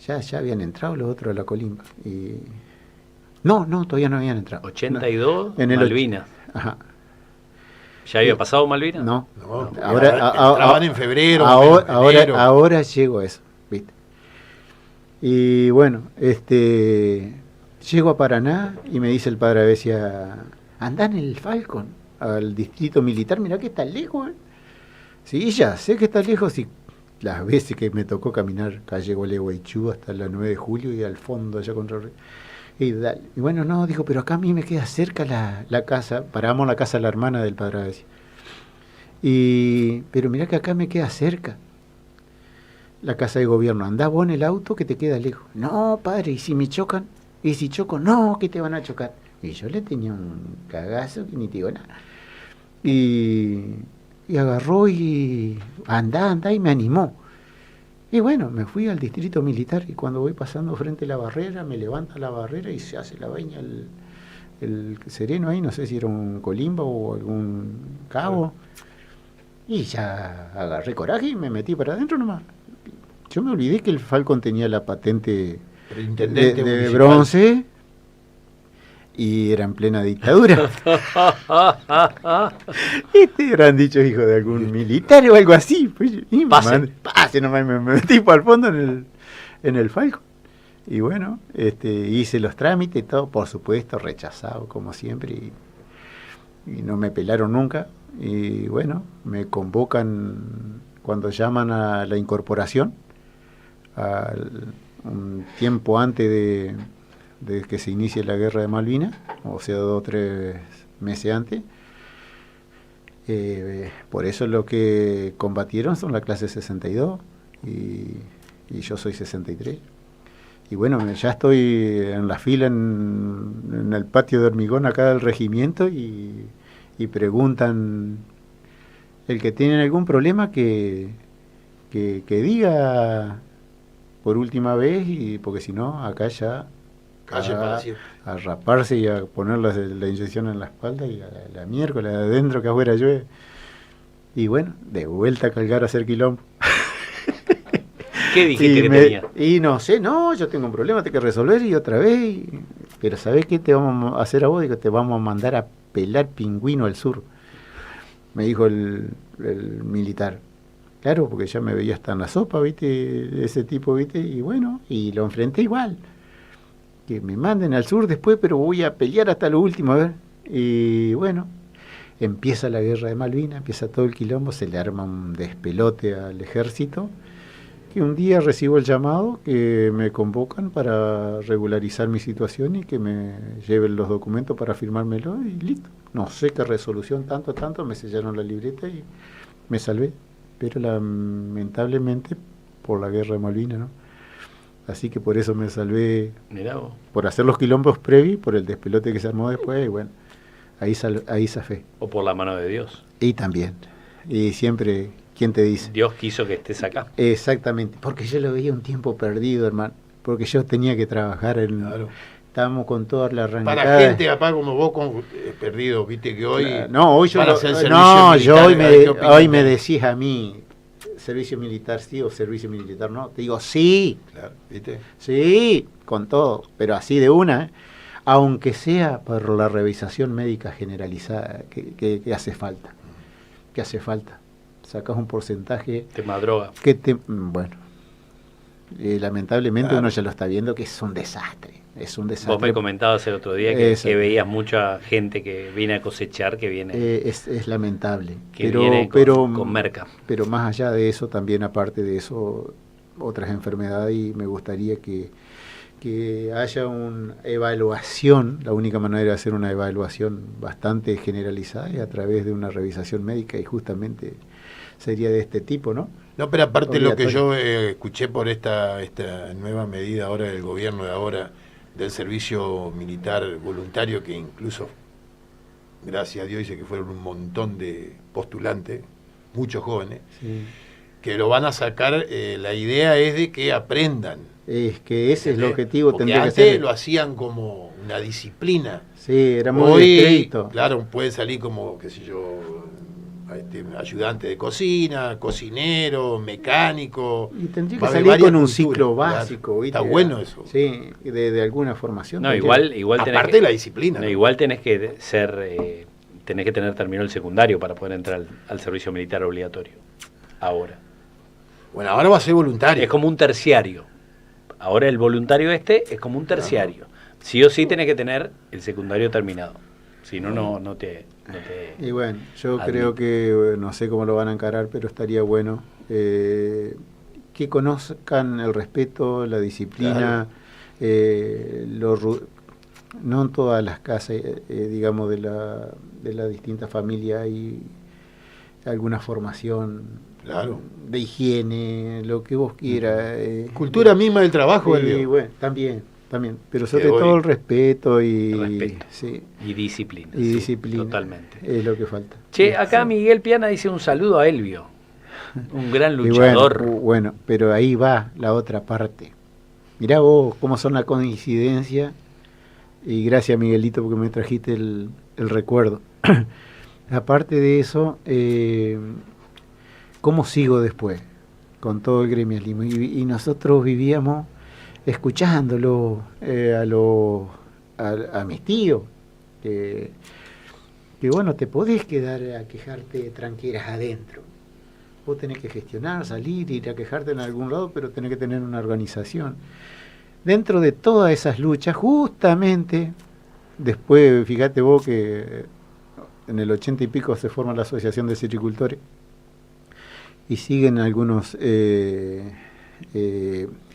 ya habían entrado los otros a la colimba. No, todavía no habían entrado. 82, no, en el Malvinas. Ajá. ¿Ya había pasado Malvinas? No. Ahora entraban en febrero. Ahora llego a eso, ¿viste? Y bueno, llego a Paraná y me dice el padre Abesia, andá en el Falcon al distrito militar, mirá que está lejos, ¿eh? Sí, ya sé que está lejos, y las veces que me tocó caminar calle Gualeguaychú hasta la 9 de julio y al fondo allá contra el... Y bueno, no, dijo, pero acá a mí me queda cerca la casa, paramos la casa de la hermana del padre Abesia. Pero mirá que acá me queda cerca la casa de gobierno, andá vos en el auto que te queda lejos. No, padre, ¿y si me chocan? ¿Y si choco? No, que te van a chocar. Y yo le tenía un cagazo que ni te digo nada. Y agarró y andá, y me animó. Y bueno, me fui al distrito militar, y cuando voy pasando frente a la barrera, me levanta la barrera y se hace la veña el sereno ahí, no sé si era un colimba o algún cabo. Y ya agarré coraje y me metí para adentro nomás. Yo me olvidé que el Falcon tenía la patente de bronce y era en plena dictadura. Habrán dicho hijo de algún militar o algo así. Pues, y pase nomás, me metí para el fondo en el Falcon. Y bueno, hice los trámites y todo, por supuesto, rechazado como siempre, y no me pelaron nunca. Y bueno, me convocan cuando llaman a la incorporación, un tiempo antes de que se inicie la guerra de Malvinas, o sea, 2 o 3 meses antes. Por eso lo que combatieron son la clase 62 y yo soy 63. Y bueno, ya estoy en la fila en el patio de hormigón acá del regimiento, y preguntan el que tiene algún problema que diga por última vez, y porque si no, acá ya a raparse y a poner la inyección en la espalda, y a la miércoles adentro, que afuera llueve. Y bueno, de vuelta a cargar a hacer quilombo. ¿Qué dijiste que tenía? Y no sé, yo tengo un problema, tengo que resolver, y otra vez. Pero ¿sabés qué te vamos a hacer a vos? Digo, te vamos a mandar a pelar pingüino al sur, me dijo el militar. Claro, porque ya me veía hasta en la sopa, ¿viste? Ese tipo, ¿viste? Y bueno, y lo enfrenté igual. Que me manden al sur después, pero voy a pelear hasta lo último, a ver. Y bueno, empieza la guerra de Malvinas, empieza todo el quilombo, se le arma un despelote al ejército, que un día recibo el llamado que me convocan para regularizar mi situación y que me lleven los documentos para firmármelo, y listo. No sé qué resolución, tanto, me sellaron la libreta y me salvé. Pero lamentablemente por la guerra de Malvinas, ¿no? Así que por eso me salvé. Mirá vos. Por hacer los quilombos previos, por el despelote que se armó después, y bueno, ahí zafé. O por la mano de Dios. Y también. Y siempre, ¿quién te dice? Dios quiso que estés acá. Exactamente, porque yo lo veía un tiempo perdido, hermano. Porque yo tenía que trabajar en... Claro. Estábamos con toda la arrancada. Para gente, papá, como vos, perdido, viste que hoy... hoy yo... Hoy me decís a mí, servicio militar sí o servicio militar no. Te digo, sí. Claro, ¿viste? Sí, con todo, pero así de una, ¿eh? Aunque sea por la revisación médica generalizada que hace falta. Que hace falta. Sacás un porcentaje... Tema droga. Bueno, lamentablemente uno ya lo está viendo que es un desastre. Es un desastre. Vos me comentabas el otro día que veías mucha gente que viene a cosechar, que viene... es lamentable. Viene con merca. Pero más allá de eso, también aparte de eso, otras enfermedades, y me gustaría que haya una evaluación. La única manera de hacer una evaluación bastante generalizada es a través de una revisación médica, y justamente sería de este tipo, ¿no? No, pero aparte lo que yo escuché por esta nueva medida ahora del gobierno de ahora, del servicio militar voluntario, que incluso, gracias a Dios, dice que fueron un montón de postulantes, muchos jóvenes, que lo van a sacar, la idea es de que aprendan. Es que ese es el objetivo, porque tendría que antes ser. lo hacían como una disciplina. Sí, era muy Hoy, estricto. claro, puede salir como, qué sé yo, ayudante de cocina, cocinero, mecánico. Y tendría que Va a haber salir con un varias culturas, ciclo claro. básico, ¿viste? Está bueno eso. Sí, de alguna formación. No, igual tenés Aparte de la disciplina. No, ¿no? igual tenés que ser, tenés que tener terminado el secundario para poder entrar al servicio militar obligatorio. Ahora. Bueno, ahora va a ser voluntario. Es como un terciario. Ahora el voluntario es como un terciario. Sí o sí tenés que tener el secundario terminado. Si no, no te Y bueno, yo admite. creo que, no sé cómo lo van a encarar, pero estaría bueno que conozcan el respeto, la disciplina, no en todas las casas, digamos, de la distinta familia hay alguna formación. Claro. De higiene, lo que vos quieras. Cultura misma del trabajo. Sí, bueno, también, pero sobre todo el respeto y sí, y disciplina. Y disciplina. Totalmente. Es lo que falta. Che, acá Miguel Piana dice un saludo a Elvio, un gran luchador. Bueno, pero ahí va la otra parte. Mirá vos cómo son la coincidencia, y gracias Miguelito porque me trajiste el recuerdo. Aparte de eso, ¿cómo sigo después con todo el gremialismo? Y nosotros vivíamos escuchándolo a mis tíos, que bueno, te podés quedar a quejarte tranquilas adentro. Vos tenés que gestionar, salir, ir a quejarte en algún lado, pero tenés que tener una organización. Dentro de todas esas luchas, justamente, después, fíjate vos que en el 80 y pico se forma la Asociación de Sericultores, y siguen algunos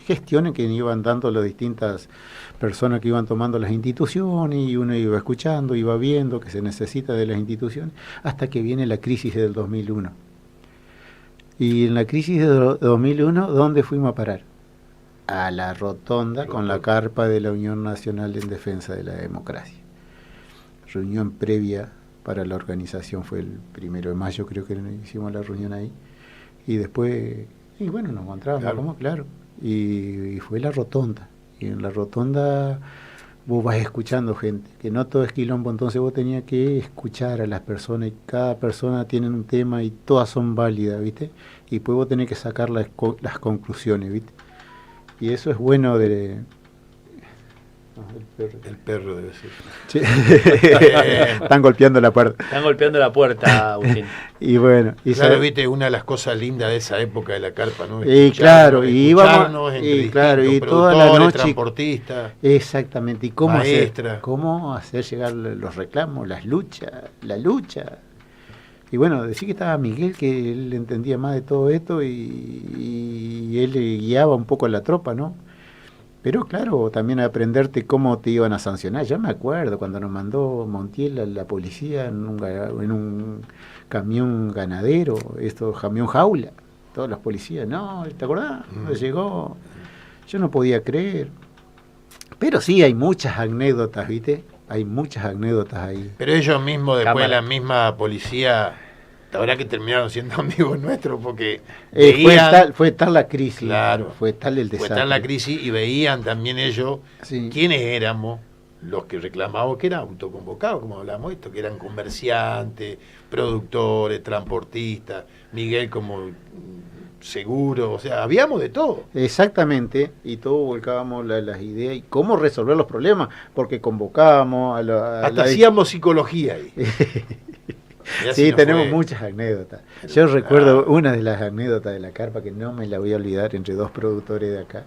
gestiones que iban dando las distintas personas que iban tomando las instituciones, y uno iba escuchando, iba viendo que se necesita de las instituciones, hasta que viene la crisis del 2001. Y en la crisis del 2001, ¿dónde fuimos a parar? A la rotonda con la carpa de la Unión Nacional en Defensa de la Democracia. Reunión previa para la organización fue el 1 de mayo, creo que hicimos la reunión ahí. Y después, y bueno, nos encontramos, claro. Y fue la rotonda. Y en la rotonda vos vas escuchando gente, que no todo es quilombo, entonces vos tenías que escuchar a las personas, y cada persona tiene un tema y todas son válidas, ¿viste? Y después vos tenés que sacar las conclusiones, ¿viste? Y eso es bueno de... El perro debe ser. Sí. Están golpeando la puerta. Están golpeando la puerta, Agustín. Y bueno, claro, viste, una de las cosas lindas de esa época de la carpa, ¿no? Y claro, y íbamos, y claro, y toda la noche, transportistas, exactamente, y cómo hacer llegar los reclamos, la lucha. Y bueno, decía que estaba Miguel, que él entendía más de todo esto, y él guiaba un poco a la tropa, ¿no? Pero claro, también aprenderte cómo te iban a sancionar. Yo me acuerdo cuando nos mandó Montiel a la policía en un camión ganadero, camión jaula, todos los policías, ¿no? ¿Te acordás? Llegó, yo no podía creer. Pero sí, hay muchas anécdotas, ¿viste? Hay muchas anécdotas ahí. Pero ellos mismos, después la misma policía, la verdad que terminaron siendo amigos nuestros porque fue tal la crisis, claro, fue tal el desastre. Fue tal la crisis y veían también ellos quiénes éramos los que reclamábamos, que eran autoconvocados, como hablamos esto, que eran comerciantes, productores, transportistas, Miguel como seguro, o sea, habíamos de todo. Exactamente, y todos volcábamos las ideas y cómo resolver los problemas, porque convocábamos hasta hacíamos psicología ahí. Sí, tenemos muchas anécdotas. Yo recuerdo una de las anécdotas de la carpa que no me la voy a olvidar, entre dos productores de acá,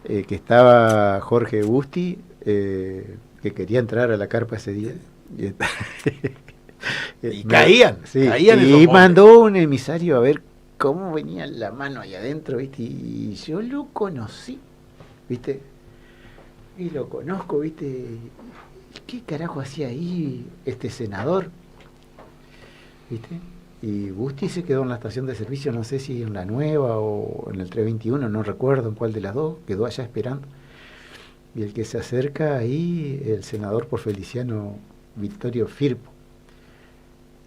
que estaba Jorge Busti, que quería entrar a la carpa ese día. Y caían y mandó un emisario a ver cómo venía la mano ahí adentro, ¿viste? Y yo lo conocí, ¿viste? Y lo conozco, ¿viste? ¿Qué carajo hacía ahí este senador? ¿Viste? Y Busti se quedó en la estación de servicio, no sé si en la nueva o en el 321, no recuerdo en cuál de las dos, quedó allá esperando. Y el que se acerca ahí, el senador por Feliciano Vittorio Firpo.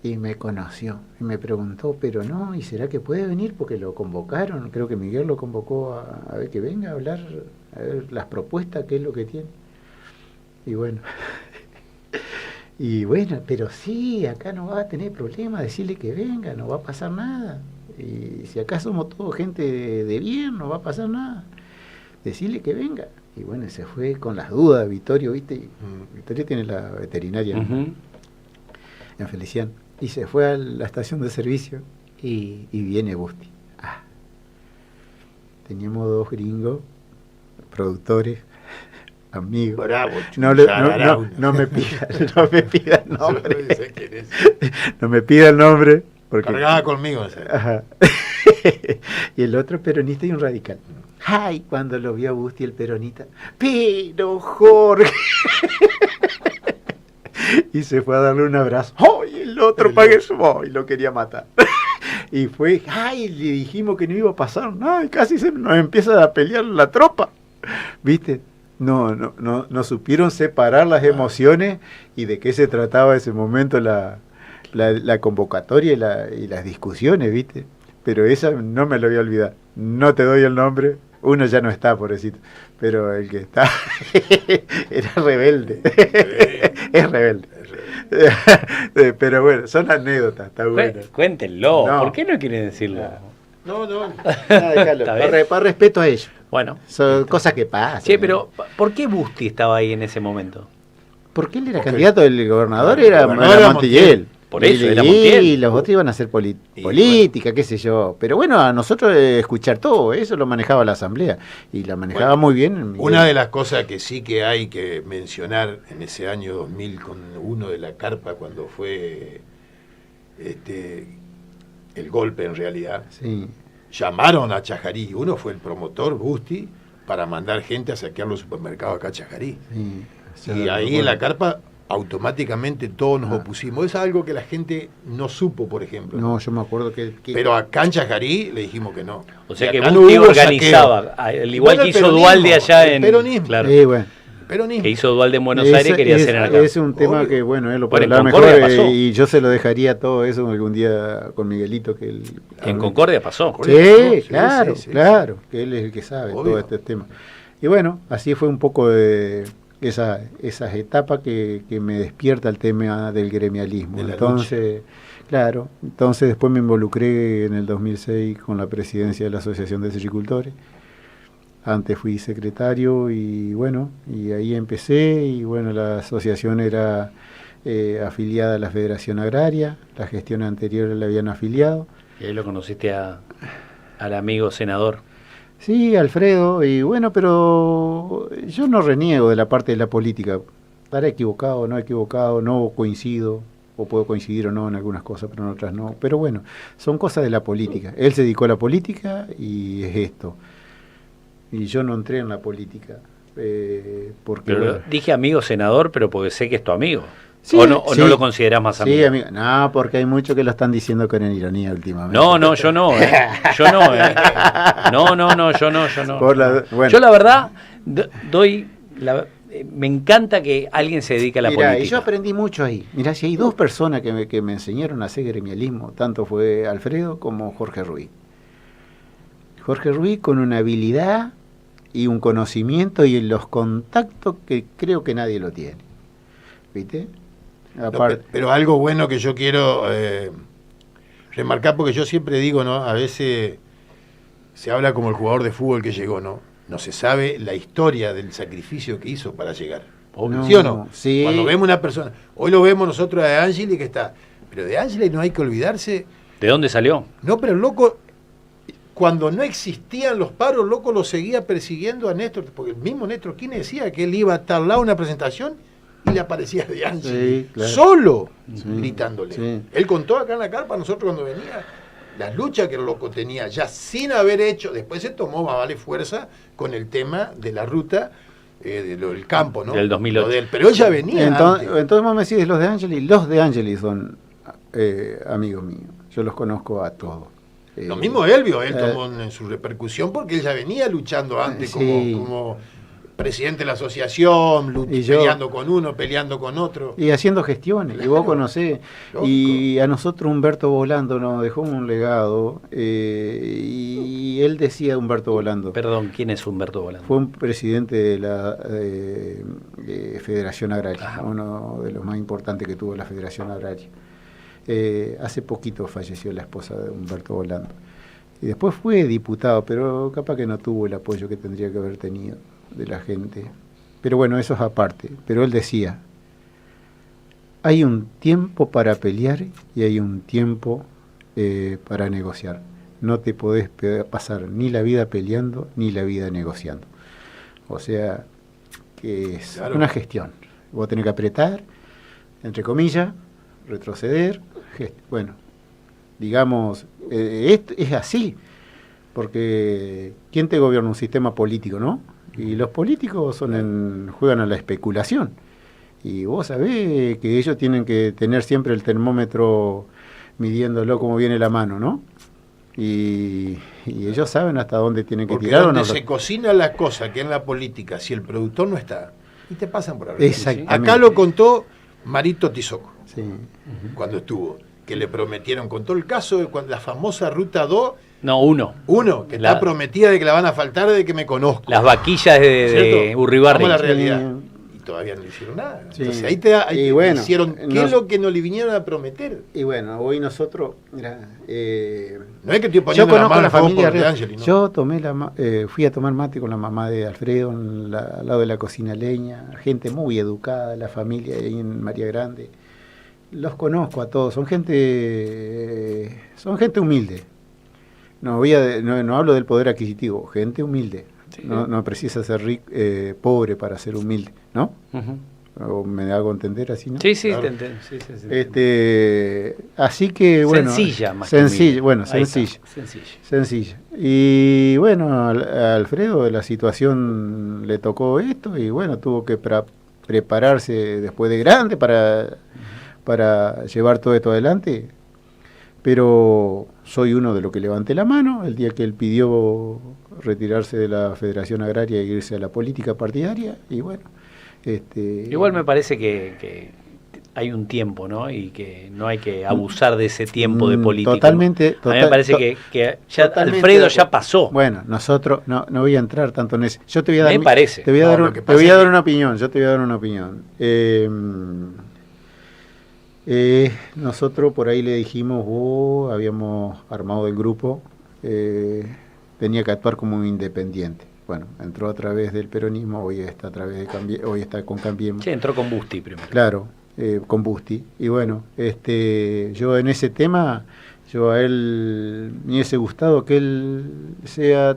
y me conoció y me preguntó, pero no, ¿y será que puede venir? Porque lo convocaron, creo que Miguel lo convocó a ver que venga a hablar, a ver las propuestas, qué es lo que tiene. Y bueno, pero sí, acá no va a tener problema, decirle que venga, no va a pasar nada. Y si acá somos todos gente de bien, no va a pasar nada. Decirle que venga. Y bueno, se fue con las dudas, Vittorio, ¿viste? Vittorio tiene la veterinaria en Feliciano. Y se fue a la estación de servicio y viene Busti. Teníamos 2 gringos, productores, amigos. Bravo, no me pida el nombre. No me pida el nombre. Porque... Cargaba conmigo. Ajá. Y el otro peronista y un radical. Ay, cuando lo vio a Busti el peronista, pero Jorge. Y se fue a darle un abrazo. ¡Ay, el otro pague su! Y lo quería matar. Y fue, ¡ay! Le dijimos que no iba a pasar nada. Y casi nos empieza a pelear la tropa. ¿Viste? No supieron separar las emociones y de qué se trataba ese momento la convocatoria y las discusiones, ¿viste? Pero esa no me lo voy a olvidar. No te doy el nombre. Uno ya no está, pobrecito. Pero el que está era rebelde. Es rebelde. Pero bueno, son anécdotas, está bueno. Cuéntenlo, ¿por qué no quieren decirlo? No. Déjalo, para respeto a ellos. Bueno. Son cosas que pasan. Sí, pero ¿por qué Busti estaba ahí en ese momento? Porque él era candidato, el gobernador era Montiel. Por eso era Montiel. Y los otros iban a hacer política, qué sé yo. Pero bueno, a nosotros escuchar todo, eso lo manejaba la asamblea. Y la manejaba muy bien. Una de las cosas que sí que hay que mencionar en ese año 2000 con uno de la carpa, cuando fue el golpe en realidad, sí. Llamaron a Chajarí. Uno fue el promotor, Busti, para mandar gente a saquear los supermercados acá a Chajarí. Sí, y ahí en la carpa automáticamente todos nos opusimos. Es algo que la gente no supo, por ejemplo. No, yo me acuerdo que... Pero acá en Chajarí le dijimos que no. O sea que Busti organizaba, al igual que hizo Dualde allá en... Peronismo. Claro. Bueno. Peronismo. Que hizo Dualde en Buenos Aires, quería hacer en acá. Es un tema que, bueno, él lo puede en hablar Concordia mejor, pasó. y yo se lo dejaría todo eso algún día con Miguelito. Que él, en Concordia pasó. Sí, claro, que él es el que sabe obvio. todo este tema. Y bueno, así fue un poco de esas etapas que me despierta el tema del gremialismo. Entonces, claro, después me involucré en el 2006 con la presidencia de la Asociación de Sericultores. Antes fui secretario y bueno, y ahí empecé, y bueno, la asociación era afiliada a la Federación Agraria, la gestión anterior la habían afiliado. Y ahí lo conociste al amigo senador. Sí, Alfredo, y bueno, pero yo no reniego de la parte de la política. Estaré equivocado, no coincido, o puedo coincidir o no en algunas cosas, pero en otras no. Pero bueno, son cosas de la política. Él se dedicó a la política y es esto. Y yo no entré en la política. Porque pero bueno, dije amigo senador, pero porque sé que es tu amigo. Sí, ¿O no lo considerás más amigo? Sí, amigo. No, porque hay muchos que lo están diciendo con ironía últimamente. No, yo no. Yo no. Yo no. Bueno. Yo la verdad me encanta que alguien se dedique a la política. Y yo aprendí mucho ahí. Mirá, si hay 2 personas que me enseñaron a hacer gremialismo, tanto fue Alfredo como Jorge Ruiz. Jorge Ruiz con una habilidad y un conocimiento y los contactos que creo que nadie lo tiene. ¿Viste? Pero algo bueno que yo quiero remarcar, porque yo siempre digo, ¿no? A veces se habla como el jugador de fútbol que llegó, ¿no? No se sabe la historia del sacrificio que hizo para llegar. ¿Sí o no? Sí. Cuando vemos una persona, hoy lo vemos nosotros a De Angeli que está, pero De Angeli no hay que olvidarse. ¿De dónde salió? No, pero el loco, cuando no existían los paros, loco lo seguía persiguiendo a Néstor, porque el mismo Néstor Kirchner decía que él iba a tal lado una presentación y le aparecía De Angeli, sí, claro. solo, sí, gritándole. Sí. Él contó acá en la carpa, nosotros cuando venía, las luchas que el loco tenía, ya sin haber hecho, después se tomó más vale fuerza con el tema de la ruta del campo, ¿no? Del 2008. Pero él ya venía entonces vos me decís los De Angeli son amigos míos, yo los conozco a todos. Lo mismo Elvio, él tomó en su repercusión porque él ya venía luchando antes sí. como presidente de la asociación, peleando con uno, peleando con otro. Y haciendo gestiones, claro. Y vos conocés. Loco. Y a nosotros Humberto Volando nos dejó un legado, y él decía, Humberto Volando. Perdón, ¿quién es Humberto Volando? Fue un presidente de la Federación Agraria, uno de los más importantes que tuvo la Federación Agraria. Hace poquito falleció la esposa de Humberto Volando. Y después fue diputado, pero capaz que no tuvo el apoyo que tendría que haber tenido de la gente. Pero bueno, eso es aparte. Pero él decía, hay un tiempo para pelear y hay un tiempo para negociar. No te podés pasar ni la vida peleando ni la vida negociando. O sea, que es una gestión. Vos tenés que apretar, entre comillas, retroceder. Bueno, digamos, esto es así. Porque ¿quién te gobierna? Un sistema político, ¿no? Y los políticos juegan a la especulación. Y vos sabés que ellos tienen que tener siempre el termómetro midiéndolo como viene la mano, ¿no? Y ellos saben hasta dónde tienen que tirar. Porque donde se cocina la cosa, que en la política, si el productor no está, y te pasan por arriba. Exactamente. Acá lo contó Marito Tizoco, sí. Cuando estuvo, que le prometieron, contó el caso de cuando la famosa Ruta 2. No, uno, que está prometida de que la van a faltar de que me conozco. Las vaquillas de Urribarri. La realidad. Y todavía no le hicieron nada. Sí. Entonces ahí te bueno, hicieron, ¿qué es lo que no le vinieron a prometer? Y bueno, hoy nosotros, mira, no es que estoy poniendo la mano la familia de Angeli, ¿no? Yo fui a tomar mate con la mamá de Alfredo al lado de la cocina leña, gente muy educada, la familia ahí en María Grande. Los conozco a todos, son gente humilde. No hablo del poder adquisitivo, gente humilde. Sí. No precisa ser pobre para ser humilde, ¿no? O me hago entender así, ¿no? Sí, claro. Te entiendo. Sí. Así que, bueno. Sencilla, más sencilla, bueno, sencilla. Y bueno, a Alfredo la situación le tocó esto y bueno, tuvo que prepararse después de grande para llevar todo esto adelante. Pero soy uno de los que levanté la mano el día que él pidió retirarse de la Federación Agraria e irse a la política partidaria, y bueno. Igual me parece que hay un tiempo, ¿no? Y que no hay que abusar de ese tiempo de política. Totalmente. A mí me parece que ya Alfredo ya pasó. Bueno, nosotros, no voy a entrar tanto en eso. Yo te voy a dar, me parece. Te voy a dar una opinión. Nosotros por ahí le dijimos, habíamos armado el grupo, tenía que actuar como un independiente. Bueno, entró a través del peronismo, hoy está con Cambiemos. Sí, entró con Busti primero. Claro, con Busti. Y bueno, yo en ese tema, yo a él me hubiese gustado que él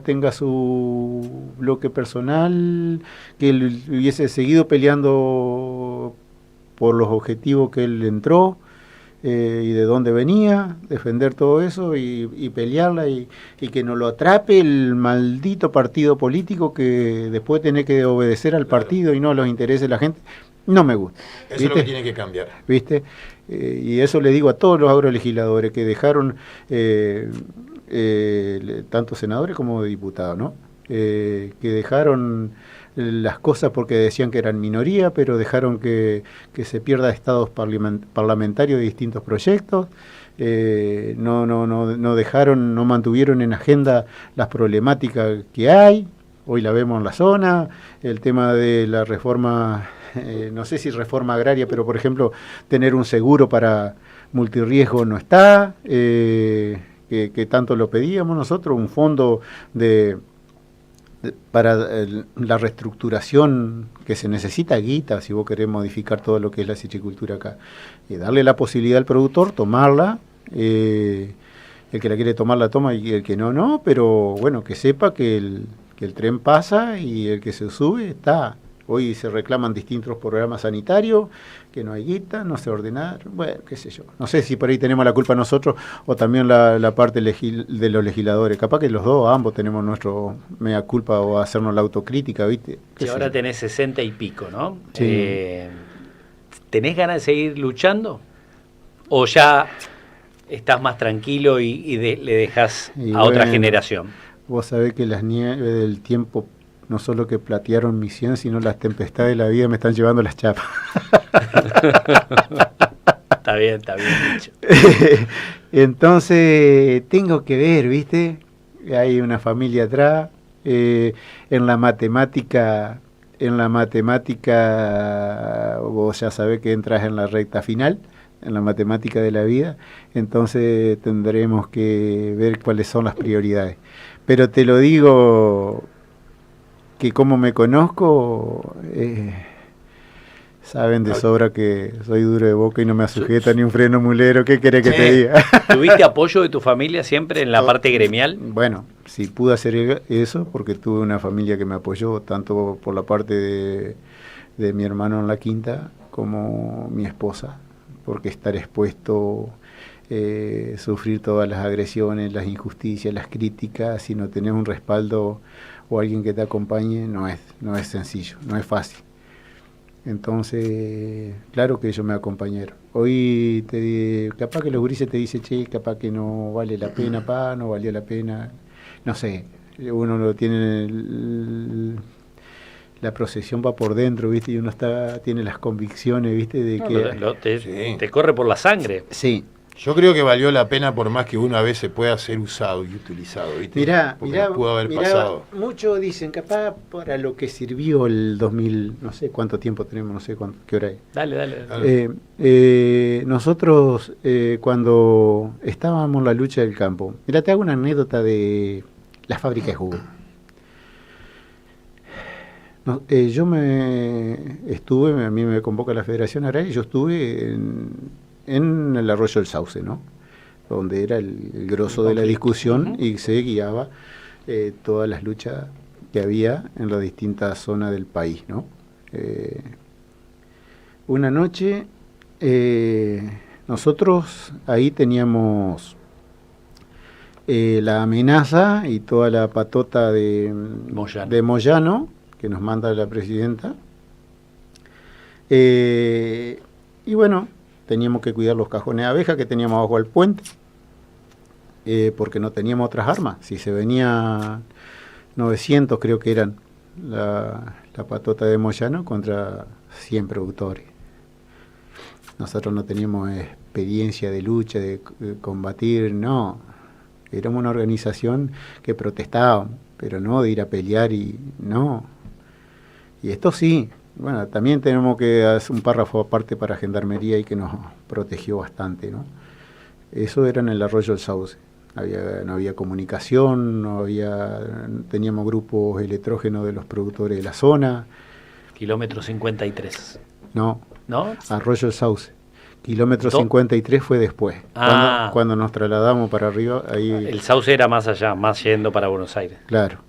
tenga su bloque personal, que él hubiese seguido peleando por los objetivos que él entró y de dónde venía, defender todo eso y pelearla y que no lo atrape el maldito partido político que después tiene que obedecer al partido y no a los intereses de la gente. No me gusta. Eso ¿viste? Es lo que tiene que cambiar. ¿Viste? Y eso le digo a todos los agrolegisladores que dejaron, tanto senadores como diputados, ¿no? Que dejaron las cosas porque decían que eran minoría, pero dejaron que se pierda estados parlamentarios de distintos proyectos, no dejaron, no mantuvieron en agenda las problemáticas que hay, hoy la vemos en la zona, el tema de la reforma, no sé si reforma agraria, pero por ejemplo, tener un seguro para multirriesgo no está, que tanto lo pedíamos nosotros, un fondo para la reestructuración que se necesita guita si vos querés modificar todo lo que es la silvicultura acá, y darle la posibilidad al productor tomarla, el que la quiere tomar la toma y el que no, pero bueno, que sepa que el tren pasa y el que se sube está. Hoy se reclaman distintos programas sanitarios, que no hay guita, no se ordenaron, bueno, qué sé yo. No sé si por ahí tenemos la culpa nosotros o también la parte de los legisladores. Capaz que los dos, ambos tenemos nuestro mea culpa o hacernos la autocrítica, ¿viste? Y ahora tenés 60 y pico, ¿no? Sí. ¿Tenés ganas de seguir luchando? ¿O ya estás más tranquilo y le dejás a otra generación? Vos sabés que las nieves del tiempo no solo que platearon mi 100, sino las tempestades de la vida me están llevando las chapas. Está bien dicho. Entonces, tengo que ver, ¿viste? Hay una familia atrás. En la matemática, vos ya sabés que entras en la recta final, en la matemática de la vida, entonces tendremos que ver cuáles son las prioridades. Pero te lo digo, que como me conozco, saben de sobra que soy duro de boca y no me sujeta ni un freno mulero. ¿Qué querés que te diga? ¿Tuviste apoyo de tu familia siempre en la parte gremial? Bueno, sí pude hacer eso porque tuve una familia que me apoyó, tanto por la parte de mi hermano en la quinta como mi esposa, porque estar expuesto, sufrir todas las agresiones, las injusticias, las críticas, si no tenés un respaldo o alguien que te acompañe, no es sencillo, no es fácil. Entonces, claro que ellos me acompañaron. Hoy capaz que los gurises te dicen, che, capaz que no vale la pena, no valió la pena. No sé, uno lo tiene, la procesión va por dentro, ¿viste? Y uno tiene las convicciones, ¿viste? De que te corre por la sangre. Sí. Yo creo que valió la pena por más que uno a veces pueda ser usado y utilizado, ¿viste? Mirá, pudo haber pasado. Muchos dicen, capaz para lo que sirvió el 2000, no sé cuánto tiempo tenemos, no sé qué hora es. Dale. Nosotros, cuando estábamos en la lucha del campo, mirá, te hago una anécdota de la fábrica de jugo. No, a mí me convoca la Federación Agraria y yo estuve en el Arroyo del Sauce, ¿no? Donde era el grosso de la discusión y se guiaba todas las luchas que había en las distintas zonas del país, ¿no? Una noche nosotros ahí teníamos la amenaza y toda la patota de Moyano, que nos manda la presidenta, y bueno, teníamos que cuidar los cajones de abeja que teníamos abajo del puente, porque no teníamos otras armas. Si se venía 900, creo que eran la patota de Moyano contra 100 productores. Nosotros no teníamos experiencia de lucha, de combatir, no. Éramos una organización que protestábamos, pero no de ir a pelear y no. Y esto sí. Bueno, también tenemos que hacer un párrafo aparte para Gendarmería y que nos protegió bastante, ¿no? Eso era en el Arroyo del Sauce. No había comunicación, teníamos grupos electrógenos de los productores de la zona. Kilómetro 53. No, Arroyo del Sauce. Kilómetro 53 fue después. Cuando nos trasladamos para arriba. Ahí... El Sauce era más allá, más yendo para Buenos Aires. Claro.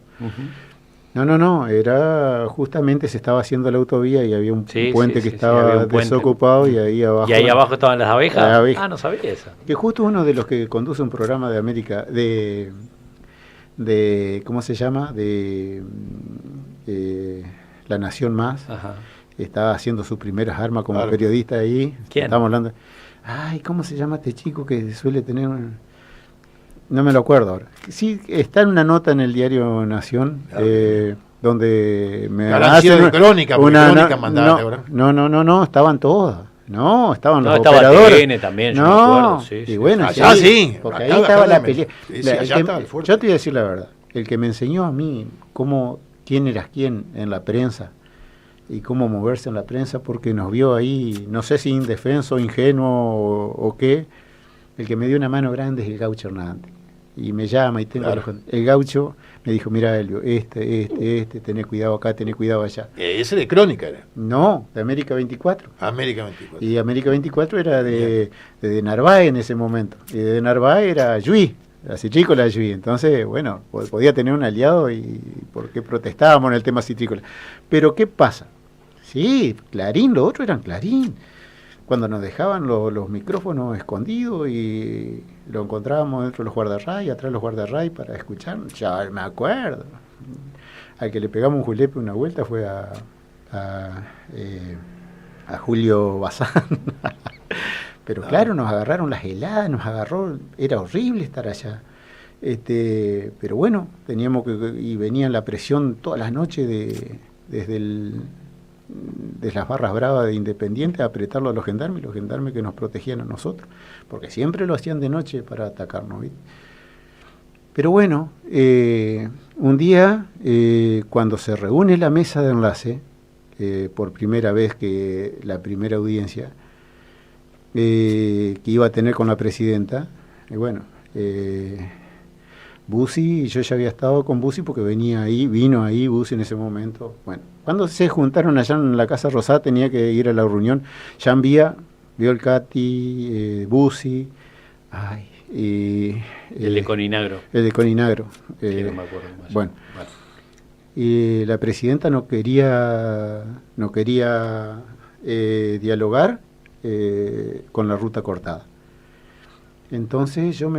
No, era justamente se estaba haciendo la autovía y había un puente que estaba desocupado y ahí abajo. ¿Y ahí abajo estaban las abejas? No sabía eso. Que justo uno de los que conduce un programa de América, de ¿cómo se llama? De La Nación Más, estaba haciendo sus primeras armas como periodista ahí. ¿Quién? Estábamos hablando. Ay, ¿cómo se llama este chico que suele tener no me lo acuerdo ahora. Sí, está en una nota en el diario Nación, donde me hacen de crónica, crónica mandaba, ¿verdad? No, estaban todas. No, estaban los estaba operadores. TN también, yo me acuerdo, sí. Y bueno, sí, porque ahí estaba la pelea. Yo te voy a decir la verdad. El que me enseñó a mí quién eras quién en la prensa y cómo moverse en la prensa, porque nos vio ahí, no sé si indefenso, ingenuo o qué, el que me dio una mano grande es el Gaucho Hernández. Y me llama y el Gaucho me dijo, mira Elvio, tenés cuidado acá, tenés cuidado allá. ¿Ese de Crónica era? No, de América 24. América 24. Y América 24 era de Narváez en ese momento. Y de Narváez era Lluí, así chico la Lluí. Entonces, bueno, podía tener un aliado y porque protestábamos en el tema citrícola. Pero ¿qué pasa? Sí, Clarín, los otros eran Clarín. Cuando nos dejaban los micrófonos escondidos y lo encontrábamos dentro de los guardarray, atrás de los guardarray para escuchar, ya me acuerdo. Al que le pegamos un julepe una vuelta fue a Julio Bazán. Pero claro, nos agarraron las heladas, era horrible estar allá. Pero bueno, teníamos y venía la presión todas las noches desde las barras bravas de Independiente a apretarlo a los gendarmes que nos protegían a nosotros, porque siempre lo hacían de noche para atacarnos, ¿viste? Pero bueno, un día, cuando se reúne la mesa de enlace, por primera vez, que la primera audiencia que iba a tener con la presidenta, bueno, Bussi, yo ya había estado con Bussi porque vino ahí Bussi en ese momento. Bueno, cuando se juntaron allá en la Casa Rosada tenía que ir a la reunión. Jean vio el Cati, Bussi, el de Coninagro. El de Coninagro. No me acuerdo más. Bueno. Y la presidenta no quería dialogar con la ruta cortada. Entonces yo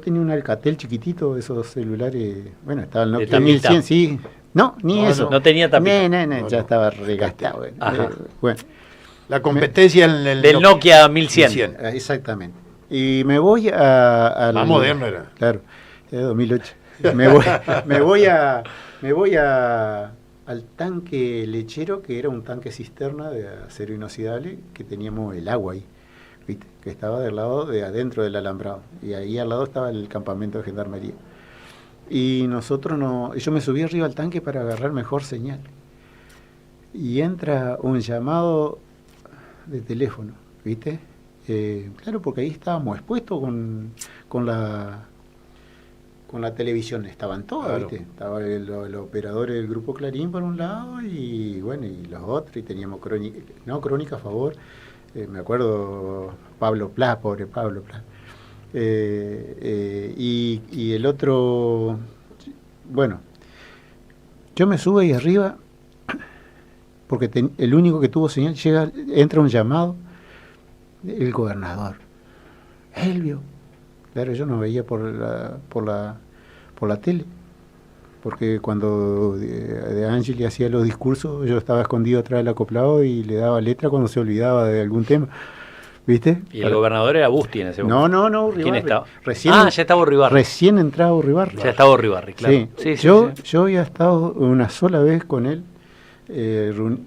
tenía un Alcatel chiquitito, esos celulares, bueno, estaba el Nokia 1100, sí. No, ni eso. No tenía tapita. No, ya estaba regastado. Bueno. La competencia del Nokia 1100. Exactamente. Y me voy a más moderno era. Claro, era 2008. Me voy al tanque lechero, que era un tanque cisterna de acero inoxidable, que teníamos el agua ahí, ¿viste? Que estaba del lado de adentro del alambrado, y ahí al lado estaba el campamento de gendarmería. Y yo me subí arriba al tanque para agarrar mejor señal. Y entra un llamado de teléfono, ¿viste? Claro, porque ahí estábamos expuestos con la televisión, estaban todas, claro. ¿Viste? Estaba los operadores del Grupo Clarín por un lado, y bueno, y los otros, y teníamos Crónica a favor, me acuerdo Pablo Pla, pobre Pablo Pla, y el otro, bueno, yo me subo ahí arriba, porque el único que tuvo señal, entra un llamado, el gobernador, Elvio. Claro, yo no veía por la tele, porque cuando De Angeli hacía los discursos, yo estaba escondido atrás del acoplado y le daba letra cuando se olvidaba de algún tema, ¿viste? ¿Y el gobernador era Busti en ese momento? No, Uribarri. ¿Quién estaba? Ya estaba Uribarri. Recién entraba Uribarri. Ya estaba Uribarri, claro. Sí. Yo había estado una sola vez con él,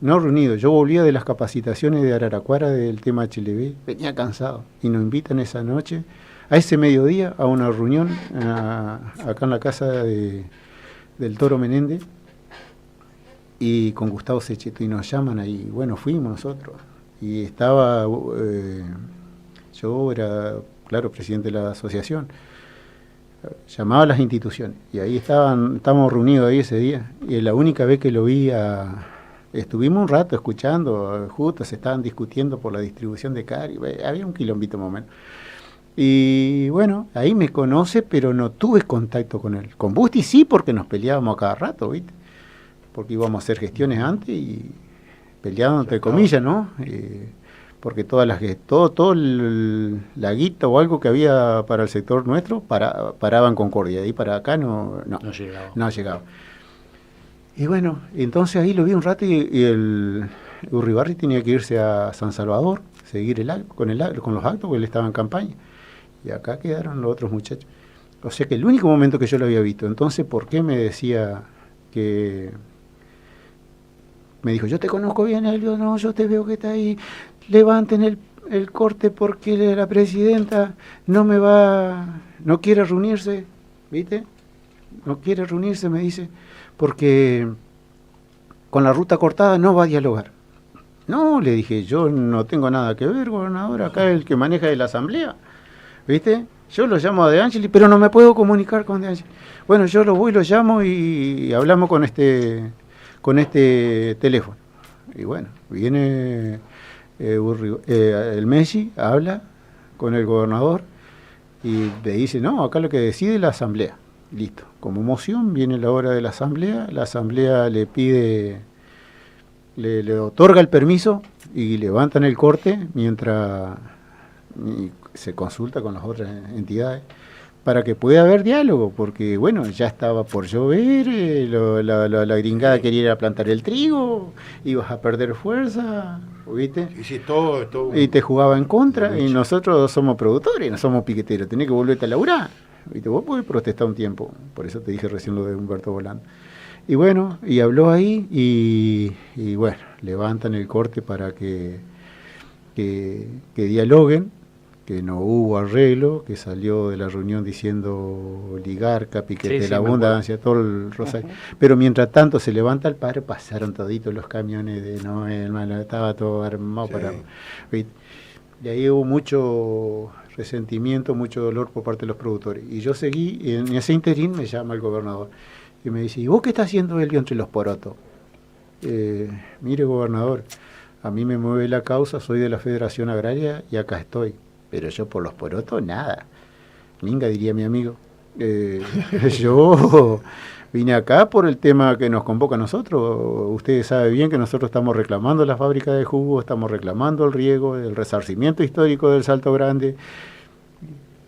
no reunido, yo volvía de las capacitaciones de Araraquara del tema HLB, venía cansado, y nos invitan esa noche, a ese mediodía, a una reunión acá en la casa del Toro Menéndez, y con Gustavo Sechetto, y nos llaman ahí. Bueno, fuimos nosotros, y estaba, yo era, claro, presidente de la asociación, llamaba a las instituciones, y ahí estábamos reunidos ahí ese día, y la única vez que lo vi, estuvimos un rato escuchando, justo se estaban discutiendo por la distribución de Cari, había un quilombito más o menos. Y bueno, ahí me conoce, pero no tuve contacto con él. Con Busti sí, porque nos peleábamos a cada rato, ¿viste? Porque íbamos a hacer gestiones antes y peleábamos entre comillas, ¿no? Porque todo la guita o algo que había para el sector nuestro paraba en Concordia. De ahí para acá no llegaba. Y bueno, entonces ahí lo vi un rato, y el Uribarri tenía que irse a San Salvador, seguir con los actos, porque él estaba en campaña. Y acá quedaron los otros muchachos. O sea que el único momento que yo lo había visto. Entonces, ¿por qué me decía que... Me dijo, yo te conozco bien, Elvio, no, yo te veo que está ahí, levanten el corte porque la presidenta no quiere reunirse, ¿viste? No quiere reunirse, me dice, porque con la ruta cortada no va a dialogar. No, le dije, yo no tengo nada que ver, gobernador, acá es el que maneja de la asamblea, ¿viste? Yo lo llamo a De Angeli, pero no me puedo comunicar con De Angeli. Bueno, yo lo llamo y hablamos con este teléfono. Y bueno, viene el Messi, habla con el gobernador y le dice, no, acá lo que decide es la asamblea. Listo. Como moción viene la hora de la asamblea le pide... Le otorga el permiso y levantan el corte mientras se consulta con las otras entidades para que pueda haber diálogo, porque bueno, ya estaba por llover, la gringada quería ir a plantar el trigo, ibas a perder fuerza, ¿viste? Sí, todo. Y te jugaba en contra, y nosotros somos productores, no somos piqueteros, tenés que volverte a laburar, ¿viste? Vos podés protestar un tiempo, por eso te dije recién lo de Humberto Volando. Y bueno, y habló ahí y bueno, levantan el corte para que dialoguen, que no hubo arreglo, que salió de la reunión diciendo oligarca, piquete de la abundancia, todo el rosario. Pero mientras tanto se levanta el paro, pasaron toditos los camiones de Noel, estaba todo armado para... Y ahí hubo mucho resentimiento, mucho dolor por parte de los productores. Y yo seguí, y en ese interín me llama el gobernador y me dice, ¿y vos qué estás haciendo, Elvio, entre los porotos? Mire, gobernador, a mí me mueve la causa, soy de la Federación Agraria y acá estoy. Pero yo por los porotos, nada. Minga, diría mi amigo. Yo vine acá por el tema que nos convoca a nosotros. Ustedes saben bien que nosotros estamos reclamando la fábrica de jugo, estamos reclamando el riego, el resarcimiento histórico del Salto Grande.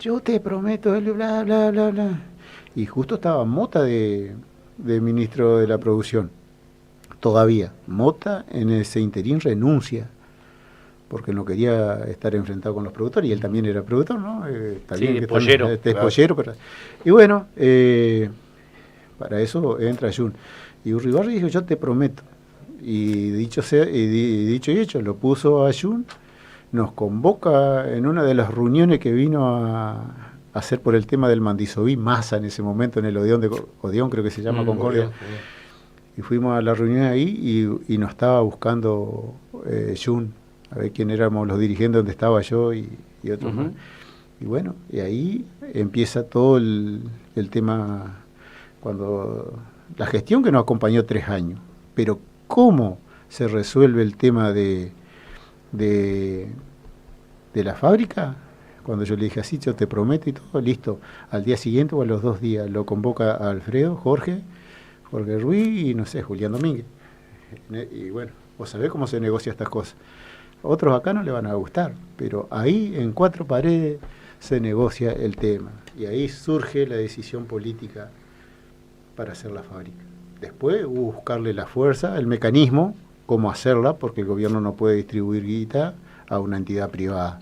Yo te prometo, bla, bla, bla, bla. Y justo estaba Mota de ministro de la producción. Todavía. Mota en ese interín renuncia, porque no quería estar enfrentado con los productores, y él también era productor, ¿no? Sí, pollero. Pollero, pero... Y bueno, para eso entra Jun. Y Urribarri dijo, yo te prometo. Y dicho y hecho, lo puso a Jun, nos convoca en una de las reuniones que vino a hacer por el tema del Mandisoví, Massa en ese momento, en el Odeón creo que se llama, Concordia. Odeón. Y fuimos a la reunión ahí y nos estaba buscando Jun, a ver quién éramos los dirigentes, donde estaba yo y otros más. Y bueno, y ahí empieza todo el tema, cuando la gestión que nos acompañó 3 años. Pero cómo se resuelve el tema de la fábrica, cuando yo le dije así, yo te prometo y todo, listo. Al día siguiente o a los 2 días lo convoca a Alfredo, Jorge Ruiz y no sé, Julián Domínguez. Y bueno, vos sabés cómo se negocia estas cosas. Otros acá no le van a gustar, pero ahí en 4 paredes se negocia el tema. Y ahí surge la decisión política para hacer la fábrica. Después hubo buscarle la fuerza, el mecanismo, cómo hacerla, porque el gobierno no puede distribuir guita a una entidad privada.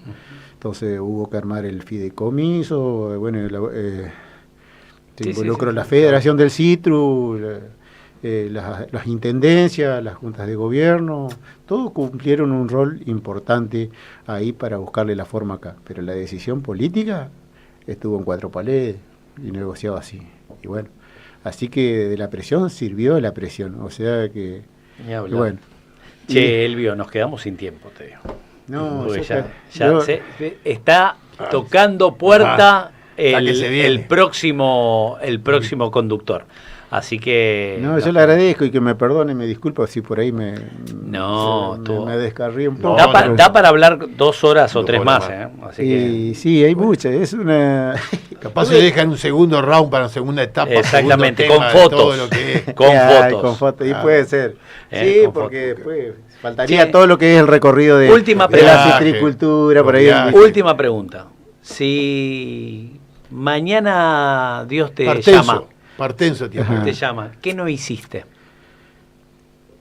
Entonces hubo que armar el fideicomiso, bueno, se involucró la Federación del Citru, las intendencias, las juntas de gobierno, todos cumplieron un rol importante ahí para buscarle la forma acá. Pero la decisión política estuvo en 4 paredes y negociado así. Y bueno, así que de la presión sirvió la presión. O sea que bueno. Che, Elvio, nos quedamos sin tiempo, te digo. No, ya se está tocando puerta el próximo conductor. Así que... No, yo le agradezco y que me perdone, me disculpo si por ahí me descarrí un poco. Da para hablar 2 horas o 3 más. Así que... Sí, hay muchas. Es una... Capaz se dejan un segundo round para una segunda etapa. Exactamente, con fotos. Con fotos, y puede ser. Sí, porque después faltaría todo lo que es el recorrido de la citricultura. Por ahí. Última pregunta. Si mañana Dios te llama... Partenso te llama. ¿Qué no hiciste?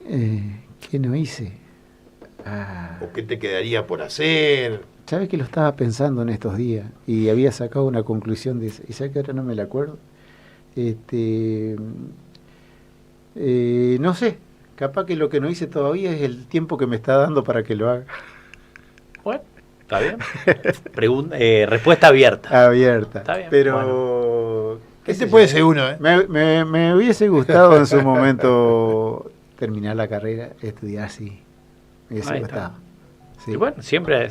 ¿Qué no hice? ¿O qué te quedaría por hacer? ¿Sabes que lo estaba pensando en estos días? Y había sacado una conclusión de eso. ¿Y sabes que ahora no me la acuerdo? No sé. Capaz que lo que no hice todavía es el tiempo que me está dando para que lo haga. Bueno, está bien. Respuesta abierta. Abierta. Está bien. Pero... Bueno. Este puede ser uno, ¿eh? Me hubiese gustado en su momento terminar la carrera, estudiar, sí. Me hubiese gustado. Sí. Y bueno, siempre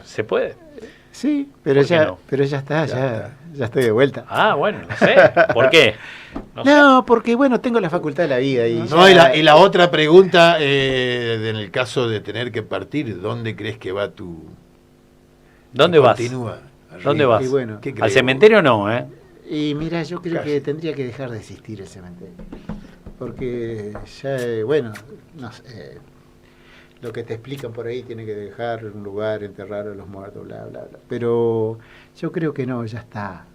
se puede. Sí, pero ya está, ya estoy de vuelta. Bueno, no sé. ¿Por qué? No, porque bueno, tengo la facultad de la vida. Y la otra pregunta, en el caso de tener que partir, ¿dónde crees que va tu... ¿Dónde vas? Continúa. ¿Dónde vas? Y bueno, ¿al cementerio no, Y mira, yo creo que tendría que dejar de existir el cementerio. Porque ya, bueno, no sé, lo que te explican por ahí tiene que dejar un lugar, enterrar a los muertos, bla, bla, bla. Pero yo creo que no, ya está.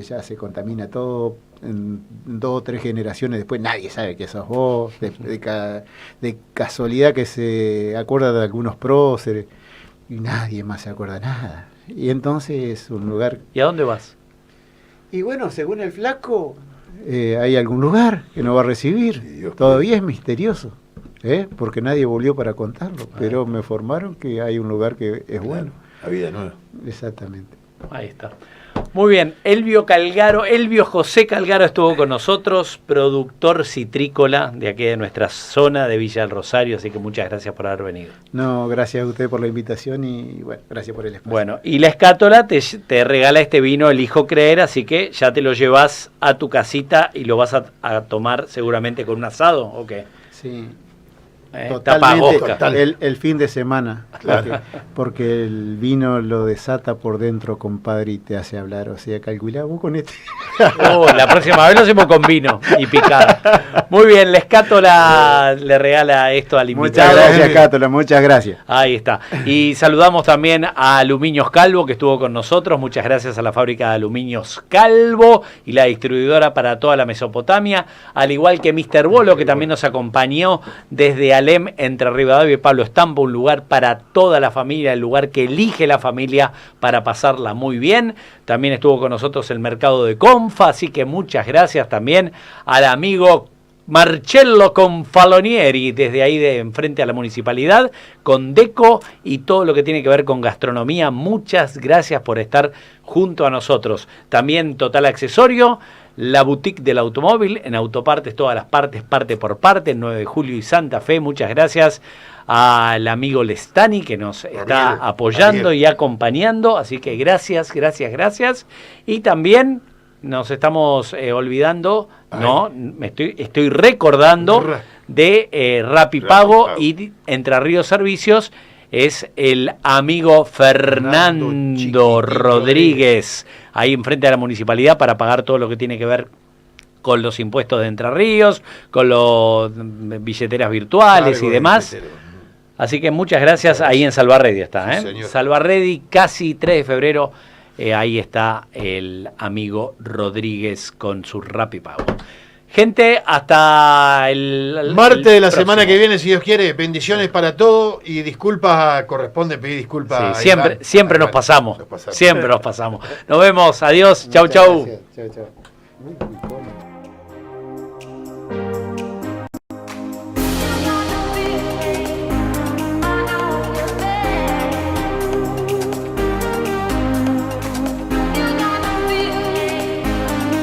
Ya se contamina todo. En 2 o 3 generaciones después nadie sabe que sos vos. De casualidad que se acuerda de algunos próceres y nadie más se acuerda nada. Y entonces un lugar... ¿Y a dónde vas? Y bueno, según el flaco, hay algún lugar que no va a recibir. Sí, todavía es misterioso, porque nadie volvió para contarlo. Pero me informaron que hay un lugar que es bueno. La vida nueva. Exactamente. Ahí está. Muy bien, Elvio José Calgaro estuvo con nosotros, productor citrícola de aquí de nuestra zona de Villa del Rosario, así que muchas gracias por haber venido. No, gracias a usted por la invitación y bueno, gracias por el espacio. Bueno, y la Escátola te regala este vino Elijo Creer, así que ya te lo llevas a tu casita y lo vas a tomar seguramente con un asado, ¿o qué? Sí. Totalmente, el fin de semana, claro. porque el vino lo desata por dentro, compadre, y te hace hablar. O sea, calculá vos con este. La próxima vez lo hacemos con vino y picada. Muy bien, la Escátola le regala esto al invitado. Muchas gracias, Escátola, muchas gracias. Ahí está. Y saludamos también a Aluminios Calvo, que estuvo con nosotros. Muchas gracias a la fábrica de Aluminios Calvo y la distribuidora para toda la Mesopotamia, al igual que Mr. Bolo, que también nos acompañó desde Alem, entre Rivadavia y Pablo Estampa, un lugar para toda la familia, el lugar que elige la familia para pasarla muy bien. También estuvo con nosotros el mercado de Confa, así que muchas gracias también al amigo Marcello Confalonieri, desde ahí de enfrente a la municipalidad, con Deco y todo lo que tiene que ver con gastronomía. Muchas gracias por estar junto a nosotros. También Total Accesorio, la boutique del automóvil, en autopartes, todas las partes, parte por parte, 9 de julio y Santa Fe. Muchas gracias al amigo Lestani, que nos está apoyando y acompañando. Así que gracias. Y también nos estamos olvidando, estoy recordando de Rapipago y Entre Ríos Servicios. Es el amigo Fernando Rodríguez, ahí enfrente de la municipalidad, para pagar todo lo que tiene que ver con los impuestos de Entre Ríos, con los billeteras virtuales y demás. Así que muchas gracias. Ahí en Salvarredi está, Sí, Salvarredi, casi 3 de febrero. Ahí está el amigo Rodríguez con su Rapipago. Gente, hasta el martes de la semana que viene, si Dios quiere. Bendiciones para todo y disculpas, corresponde pedir disculpas. Sí, siempre nos pasamos. Siempre nos pasamos. Nos vemos. Adiós. Chau. Chau.